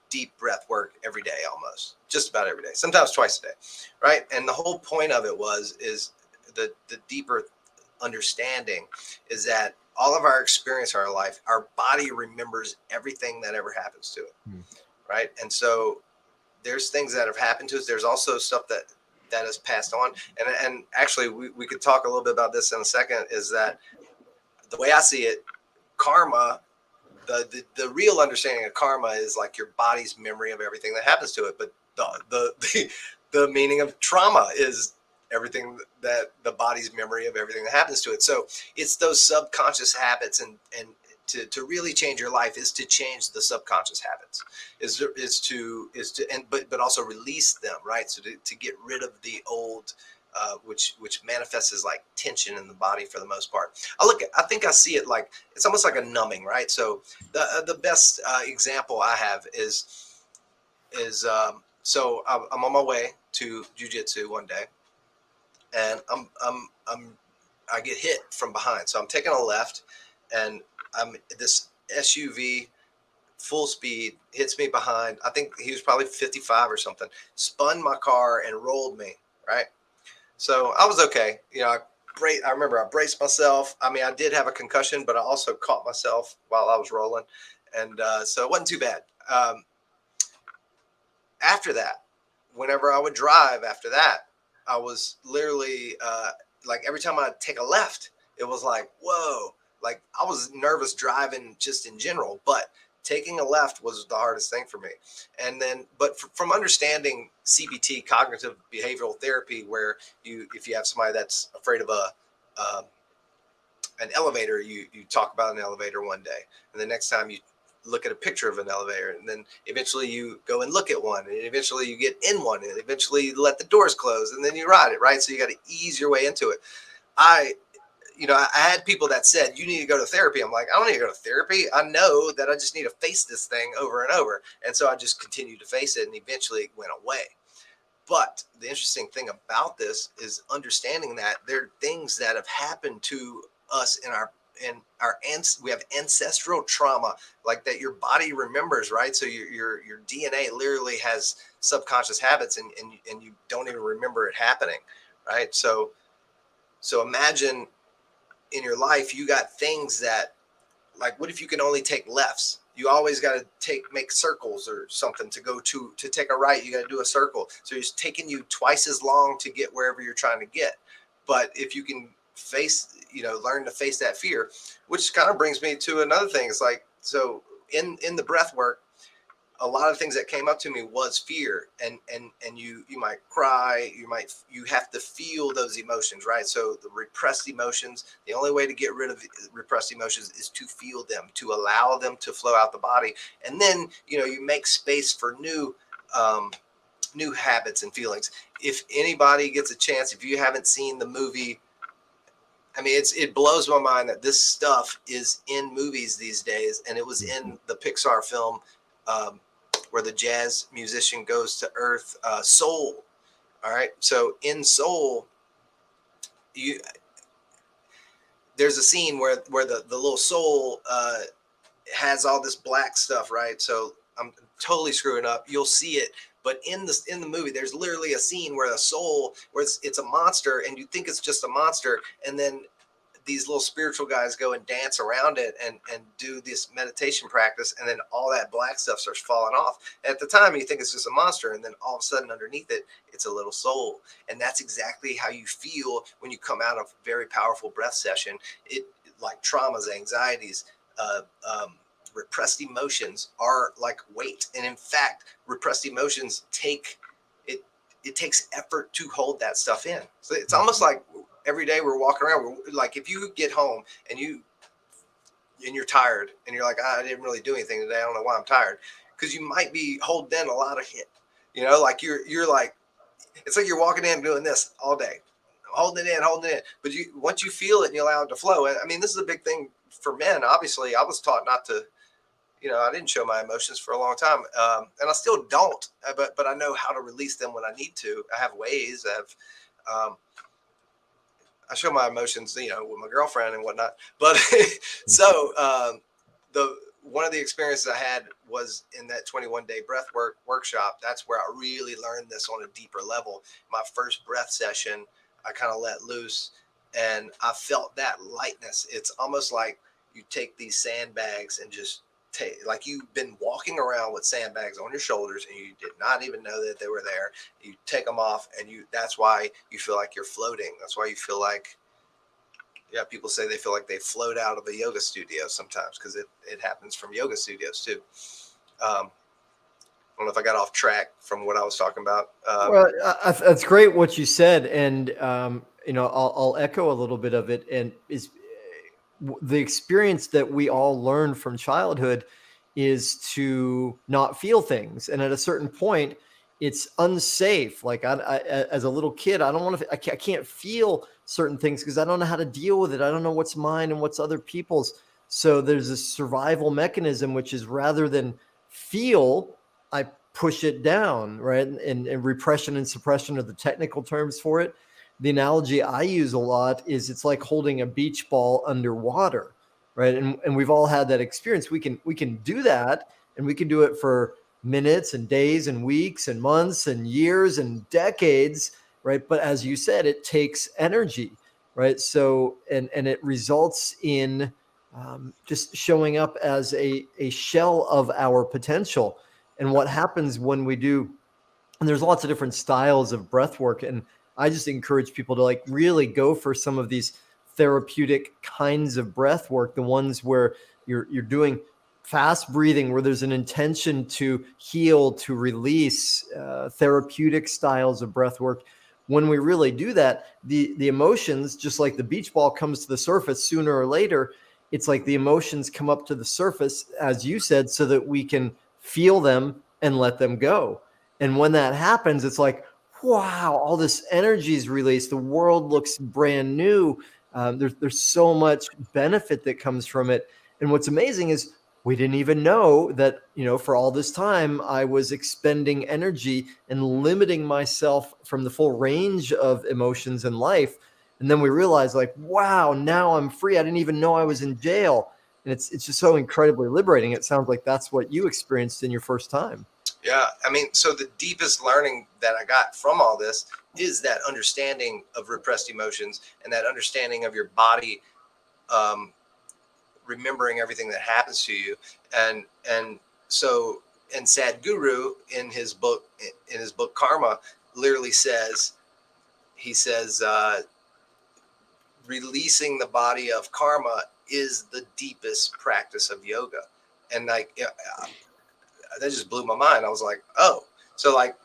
Speaker 2: deep breath work every day, almost just about every day, sometimes twice a day, right? And the whole point of it is the deeper understanding is that all of our experience in our life, our body remembers everything that ever happens to it, right? And so there's things that have happened to us. There's also stuff that is passed on. And actually, we could talk a little bit about this in a second, is that the way I see it, karma, the real understanding of karma is like your body's memory of everything that happens to it. But the meaning of trauma is everything that the body's memory of everything that happens to it. So it's those subconscious habits, and to really change your life is to change the subconscious habits, but also release them, right? So to get rid of the old, which manifests as like tension in the body for the most part. I think I see it like it's almost like a numbing, right? So the best example I have is so I'm on my way to jujitsu one day, and I get hit from behind. So I'm taking a left, and this SUV full speed hits me behind. I think he was probably 55 or something. Spun my car and rolled me. Right. So I was okay. I remember I braced myself. I mean, I did have a concussion, but I also caught myself while I was rolling, and so it wasn't too bad. After that, whenever I would drive after that, I was literally like every time I take a left, it was like, whoa, like I was nervous driving just in general, but taking a left was the hardest thing for me. And then, but from understanding CBT, cognitive behavioral therapy, where if you have somebody that's afraid of um, an elevator, you talk about an elevator one day, and the next time you look at a picture of an elevator, and then eventually you go and look at one, and eventually you get in one, and eventually you let the doors close, and then you ride it, right? So you got to ease your way into it. I I had people that said you need to go to therapy. I'm like, I don't need to go to therapy. I know that I just need to face this thing over and over, and so I just continued to face it, and eventually it went away. But the interesting thing about this is understanding that there are things that have happened to us we have ancestral trauma, like that your body remembers, right? So your DNA literally has subconscious habits, and you don't even remember it happening, right? So imagine in your life you got things that, like, what if you can only take lefts? You always got to make circles or something to take a right. You got to do a circle. So it's taking you twice as long to get wherever you're trying to get. But if you can learn to face that fear, which kind of brings me to another thing. It's like, so in the breath work, a lot of things that came up to me was fear, and you might cry, you have to feel those emotions, right? So the repressed emotions, the only way to get rid of repressed emotions is to feel them, to allow them to flow out the body, and then you make space for new habits and feelings. If anybody gets a chance, if you haven't seen the movie, I mean, it blows my mind that this stuff is in movies these days, and it was in the Pixar film, um, where the jazz musician goes to Earth, Soul. All right, so in Soul, you there's a scene where the little soul has all this black stuff, right? So I'm totally screwing up. You'll see it, but in the movie, there's literally a scene where the soul, where it's a monster, and you think it's just a monster, and then these little spiritual guys go and dance around it and do this meditation practice, and then all that black stuff starts falling off. At the time, you think it's just a monster, and then all of a sudden, underneath it, it's a little soul. And that's exactly how you feel when you come out of a very powerful breath session. It, like traumas, anxieties, uh, um, repressed emotions are like weight, and in fact, repressed emotions it takes effort to hold that stuff in. So it's almost like every day we're walking around. We're like, if you get home and you're tired and you're like, I didn't really do anything today, I don't know why I'm tired, because you might be holding in a lot of shit. Like you're like, it's like you're walking in doing this all day, holding it in. But once you feel it and you allow it to flow. I mean, this is a big thing for men. Obviously, I was taught not to. I didn't show my emotions for a long time, and I still don't. But I know how to release them when I need to. I have ways. Um, I show my emotions, with my girlfriend and whatnot. But so the one of the experiences I had was in that 21-day breath workshop. That's where I really learned this on a deeper level. My first breath session, I kind of let loose, and I felt that lightness. It's almost like you take these sandbags and just like you've been walking around with sandbags on your shoulders and you did not even know that they were there. You take them off, and that's why you feel like you're floating. That's why you feel like, yeah, people say they feel like they float out of a yoga studio sometimes, because it happens from yoga studios too. um, don't know if I got off track from what I was talking about.
Speaker 1: Well, that's great what you said, and I'll echo a little bit of it. And is the experience that we all learn from childhood is to not feel things, and at a certain point, it's unsafe. Like as a little kid, I don't want to. I can't feel certain things because I don't know how to deal with it. I don't know what's mine and what's other people's. So there's a survival mechanism, which is rather than feel, I push it down, right? And repression and suppression are the technical terms for it. The analogy I use a lot is it's like holding a beach ball underwater, right? And we've all had that experience. We can do that, and we can do it for minutes and days and weeks and months and years and decades, right? But as you said, it takes energy, right? So and it results in just showing up as a shell of our potential. And what happens when we do, and there's lots of different styles of breath work, and I just encourage people to like really go for some of these therapeutic kinds of breath work, the ones where you're doing fast breathing, where there's an intention to heal, to release, therapeutic styles of breath work. When we really do that, the emotions, just like the beach ball comes to the surface sooner or later, it's like the emotions come up to the surface, as you said, so that we can feel them and let them go. And when that happens, it's like, wow, all this energy is released. The world looks brand new. There's so much benefit that comes from it. And what's amazing is we didn't even know that, for all this time, I was expending energy and limiting myself from the full range of emotions in life. And then we realized, like, wow, now I'm free. I didn't even know I was in jail. And it's just so incredibly liberating. It sounds like that's what you experienced in your first time.
Speaker 2: Yeah, I mean, so the deepest learning that I got from all this is that understanding of repressed emotions and that understanding of your body, um, remembering everything that happens to you, and so and Sadhguru in his book Karma literally says, he says, releasing the body of karma is the deepest practice of yoga, and like that just blew my mind. I was like, oh, so like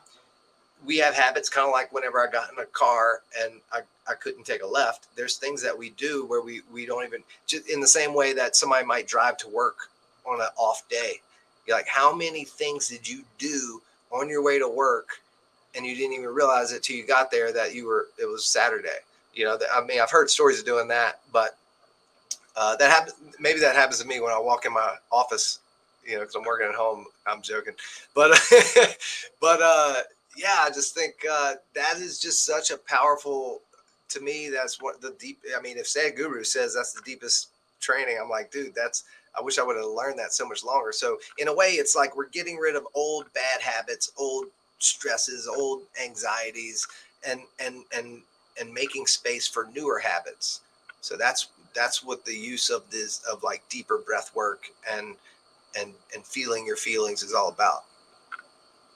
Speaker 2: we have habits kind of like whenever I got in a car and I couldn't take a left. There's things that we do where we don't even, just in the same way that somebody might drive to work on an off day. You're like, how many things did you do on your way to work and you didn't even realize it till you got there that it was Saturday. I mean, I've heard stories of doing that, but that happens. Maybe that happens to me when I walk in my office, because I'm working at home. I'm joking, but yeah, I just think that is just such a powerful. To me, that's what the deep. I mean, if Sadhguru says that's the deepest training, I'm like, dude, that's. I wish I would have learned that so much longer. So in a way, it's like we're getting rid of old bad habits, old stresses, old anxieties, and making space for newer habits. So that's what the use of this, of like deeper breath work and feeling your feelings is all about.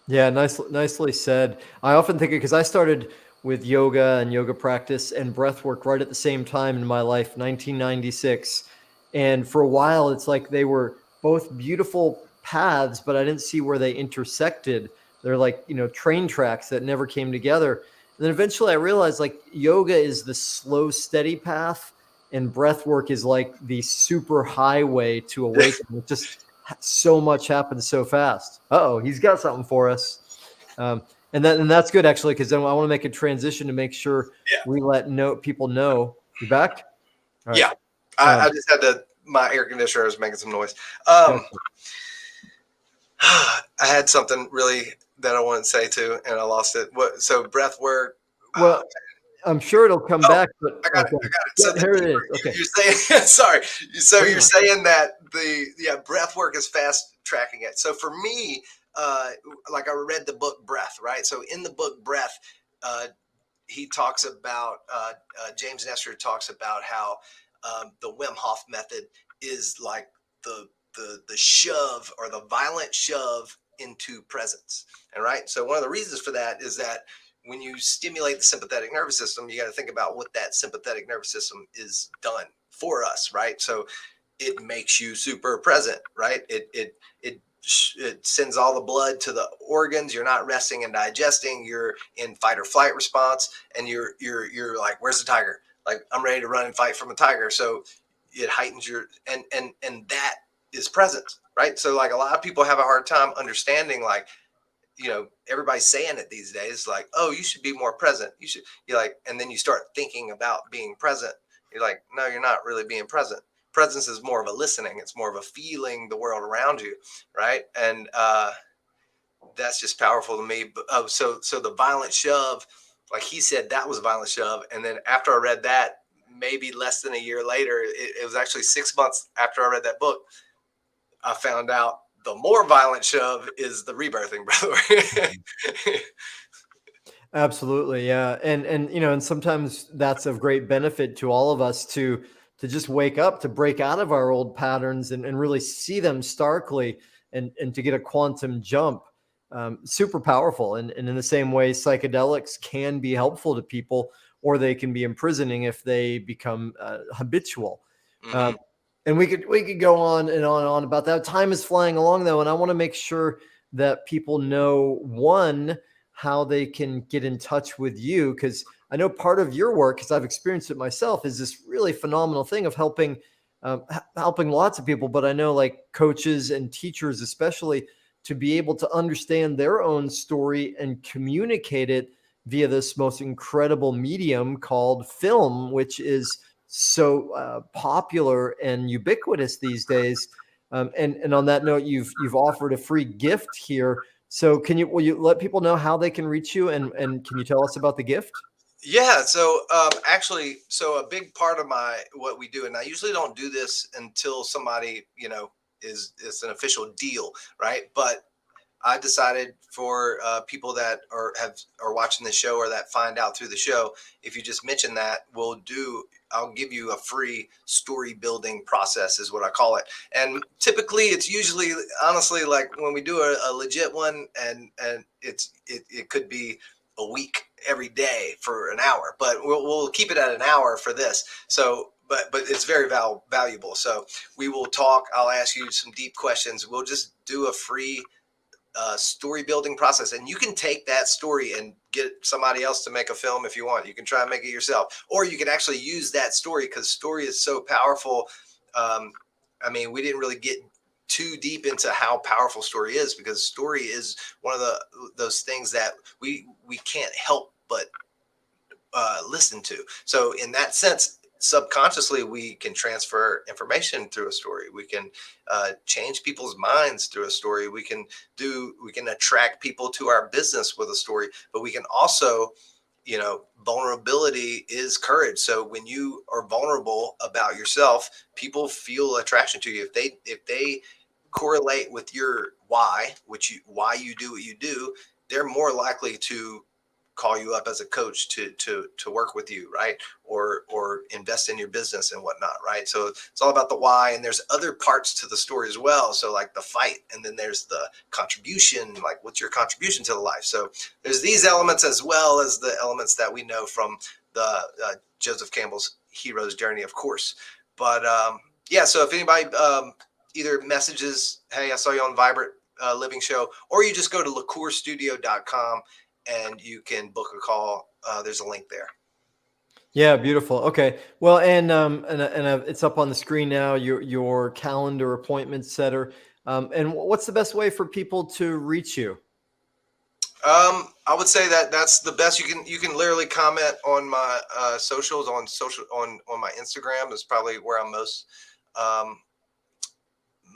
Speaker 1: Yeah, nicely said. I often think, because I started with yoga and yoga practice and breath work right at the same time in my life, 1996. And for a while, it's like they were both beautiful paths, but I didn't see where they intersected. They're like, train tracks that never came together. And then eventually I realized, like, yoga is the slow, steady path, and breath work is like the super highway to awaken. It just so much happens so fast. Uh-oh, he's got something for us. And that's good, actually, because then I want to make a transition to make sure
Speaker 2: Yeah.
Speaker 1: we let people know. You back? All right.
Speaker 2: Yeah. I just had my air conditioner was making some noise. I had something really that I wanted to say too, and I lost it. So breath work.
Speaker 1: Well, I'm sure it'll come back, but
Speaker 2: I got it. I got it. So
Speaker 1: here it is. Okay.
Speaker 2: You're saying, sorry. So you're saying that breath work is fast tracking it. So for me, like I read the book Breath, right? So in the book Breath, he talks about James Nestor talks about how the Wim Hof method is like the shove, or the violent shove into presence. And right. So one of the reasons for that is that when you stimulate the sympathetic nervous system, you got to think about what that sympathetic nervous system is done for us, right? So it makes you super present, right? It it sends all the blood to the organs. You're not resting and digesting. You're in fight or flight response, and you're like, where's the tiger? Like, I'm ready to run and fight from a tiger. So it heightens your, and that is presence, right? So like a lot of people have a hard time understanding, like, everybody's saying it these days, like, oh, you should be more present. You're like, and then you start thinking about being present. You're like, no, you're not really being present. Presence is more of a listening. It's more of a feeling the world around you, right? And that's just powerful to me. But, so the violent shove, like he said, that was a violent shove. And then after I read that, maybe less than a year later, it was actually 6 months after I read that book, I found out the more violent shove is the rebirthing, brother.
Speaker 1: Absolutely, yeah, and sometimes that's of great benefit to all of us to just wake up, to break out of our old patterns and really see them starkly, and to get a quantum jump. Super powerful, and in the same way, psychedelics can be helpful to people, or they can be imprisoning if they become habitual.
Speaker 2: Mm-hmm.
Speaker 1: Um, and we could go on and on about that. Time is flying along though, and I want to make sure that people know, one, how they can get in touch with you, because I know part of your work, because I've experienced it myself, is this really phenomenal thing of helping lots of people. But I know, like, coaches and teachers especially, to be able to understand their own story and communicate it via this most incredible medium called film, which is so popular and ubiquitous these days. And on that note, you've offered a free gift here. So will you let people know how they can reach you, and can you tell us about the gift?
Speaker 2: Yeah. So actually, so a big part of what we do, and I usually don't do this until somebody, is an official deal, right? But I decided for people that are watching the show, or that find out through the show, if you just mention that, I'll give you a free story building process, is what I call it. And typically, it's usually, honestly, like when we do a legit one, and it could be a week every day for an hour, but we'll keep it at an hour for this. So but it's very valuable. So we will talk. I'll ask you some deep questions. We'll just do a free story building process, and you can take that story and get somebody else to make a film if you want. You can try and make it yourself, or you can actually use that story, because story is so powerful. I mean, we didn't really get too deep into how powerful story is, because story is one of those things that we can't help but listen to. So in that sense, subconsciously, we can transfer information through a story. We can change people's minds through a story. We can attract people to our business with a story. But we can also, vulnerability is courage. So when you are vulnerable about yourself, people feel attraction to you. If they correlate with your why, why you do what you do, they're more likely to call you up as a coach to work with you, right? Or invest in your business and whatnot, right? So it's all about the why, and there's other parts to the story as well. So like the fight, and then there's the contribution, like what's your contribution to the life. So there's these elements, as well as the elements that we know from the Joseph Campbell's hero's journey, of course. But yeah, so if anybody either messages, hey, I saw you on Vibrant Living Show, or you just go to LaCourstudio.com and you can book a call. There's a link there.
Speaker 1: Yeah, beautiful. Okay. Well, and it's up on the screen now, your calendar appointment setter. And what's the best way for people to reach you?
Speaker 2: I would say that that's the best. You can literally comment on my socials, on my Instagram is probably where I'm um,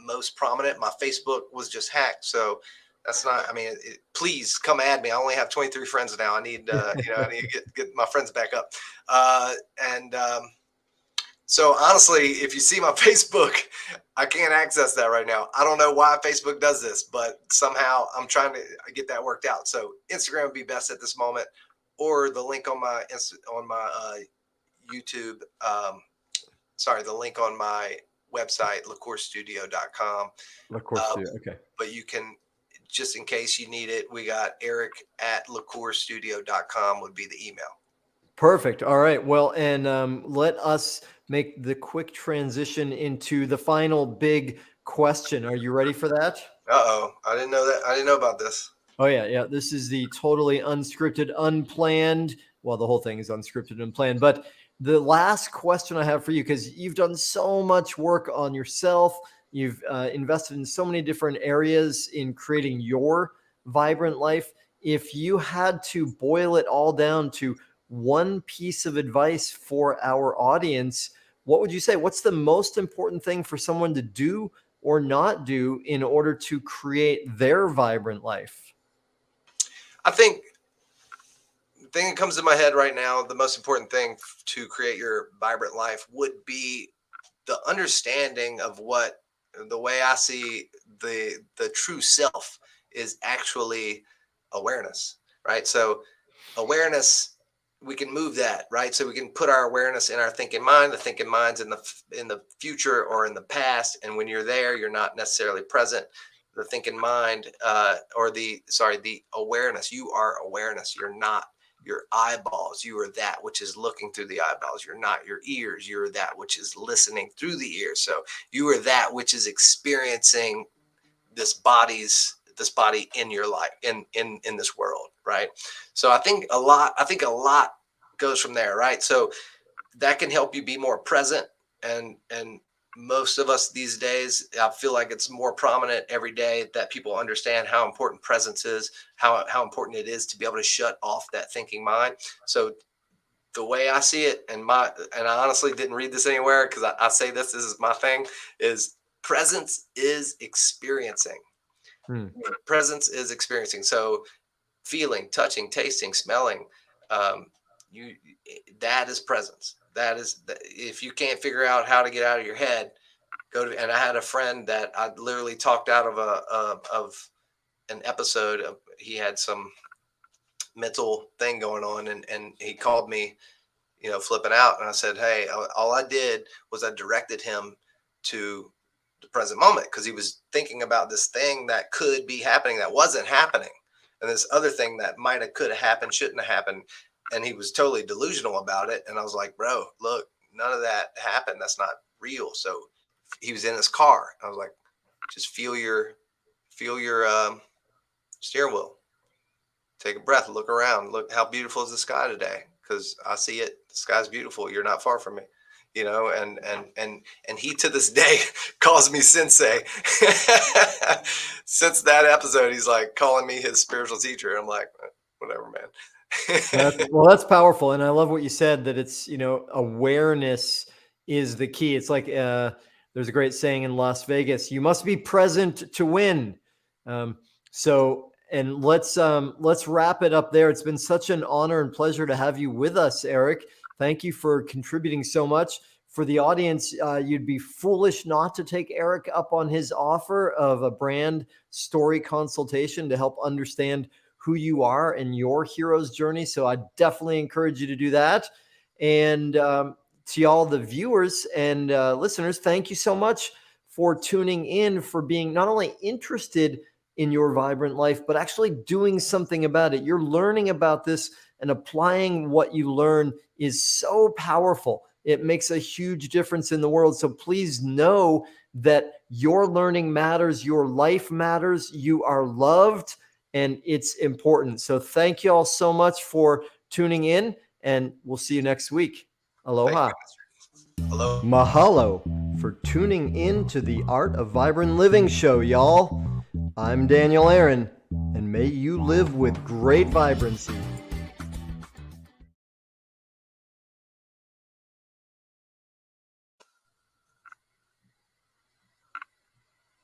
Speaker 2: most prominent. My Facebook was just hacked, so that's not. I mean, please come add me. I only have 23 friends now. I need I need to get my friends back up. And So honestly, if you see my Facebook, I can't access that right now. I don't know why Facebook does this, but somehow I'm trying to get that worked out. So Instagram would be best at this moment, or the link on my YouTube. The link on my website, LaCourstudio.com.
Speaker 1: LaCour Studio. Okay.
Speaker 2: But you can, just in case you need it, we got Eric@LaCourstudio.com would be the email.
Speaker 1: Perfect. All right. Well, and let us make the quick transition into the final big question. Are you ready for that?
Speaker 2: Uh-oh. I didn't know that. I didn't know about this.
Speaker 1: Oh yeah, yeah. This is the totally unscripted, unplanned. Well, the whole thing is unscripted and unplanned. But the last question I have for you, because you've done so much work on yourself, you've invested in so many different areas in creating your vibrant life. If you had to boil it all down to one piece of advice for our audience, what would you say? What's the most important thing for someone to do or not do in order to create their vibrant life?
Speaker 2: I think the thing that comes to my head right now, the most important thing to create your vibrant life would be the understanding of what the way I see the true self is actually awareness, right? So awareness, we can move that, right? So we can put our awareness in our thinking mind. The thinking mind's in the future or in the past, and when you're there, you're not necessarily present. The thinking mind, the awareness. You are awareness. You're not your eyeballs. You are that which is looking through the eyeballs. You're not your ears. You're that which is listening through the ears. So you are that which is experiencing this body in your life, in this world, right? So I think a lot goes from there, right? So that can help you be more present, and most of us these days, I feel like it's more prominent every day that people understand how important presence is, how important it is to be able to shut off that thinking mind. So the way I see it, and I honestly didn't read this anywhere because I say this is my thing, is presence is experiencing. Presence is experiencing. So feeling, touching, tasting, smelling, you that is presence. That is, if you can't figure out how to get out of your head, go to. And I had a friend that I literally talked out of of an episode. He had some mental thing going on, and he called me, flipping out, and I said, hey, all I did was I directed him to the present moment, because he was thinking about this thing that could be happening that wasn't happening, and this other thing that might have, could have happened, shouldn't have happened, and he was totally delusional about it. And I was like, bro, look, none of that happened. That's not real. So he was in his car. I was like, just feel your steering wheel. Take a breath. Look around. Look how beautiful is the sky today, because I see it. The sky's beautiful. You're not far from me. And he to this day calls me sensei. Since that episode, he's like calling me his spiritual teacher. I'm like, whatever, man.
Speaker 1: That's powerful. And I love what you said, that it's, awareness is the key. It's like, there's a great saying in Las Vegas, you must be present to win. And let's wrap it up there. It's been such an honor and pleasure to have you with us, Eric. Thank you for contributing so much. For the audience, you'd be foolish not to take Eric up on his offer of a brand story consultation to help understand who you are and your hero's journey. So I definitely encourage you to do that. And to all the viewers and listeners, thank you so much for tuning in, for being not only interested in your vibrant life, but actually doing something about it. You're learning about this, and applying what you learn is so powerful. It makes a huge difference in the world. So please know that your learning matters, your life matters, you are loved, and it's important. So thank you all so much for tuning in, and we'll see you next week. Aloha.
Speaker 2: Hello.
Speaker 1: Mahalo for tuning in to the Art of Vibrant Living show, y'all. I'm Daniel Aaron, and may you live with great vibrancy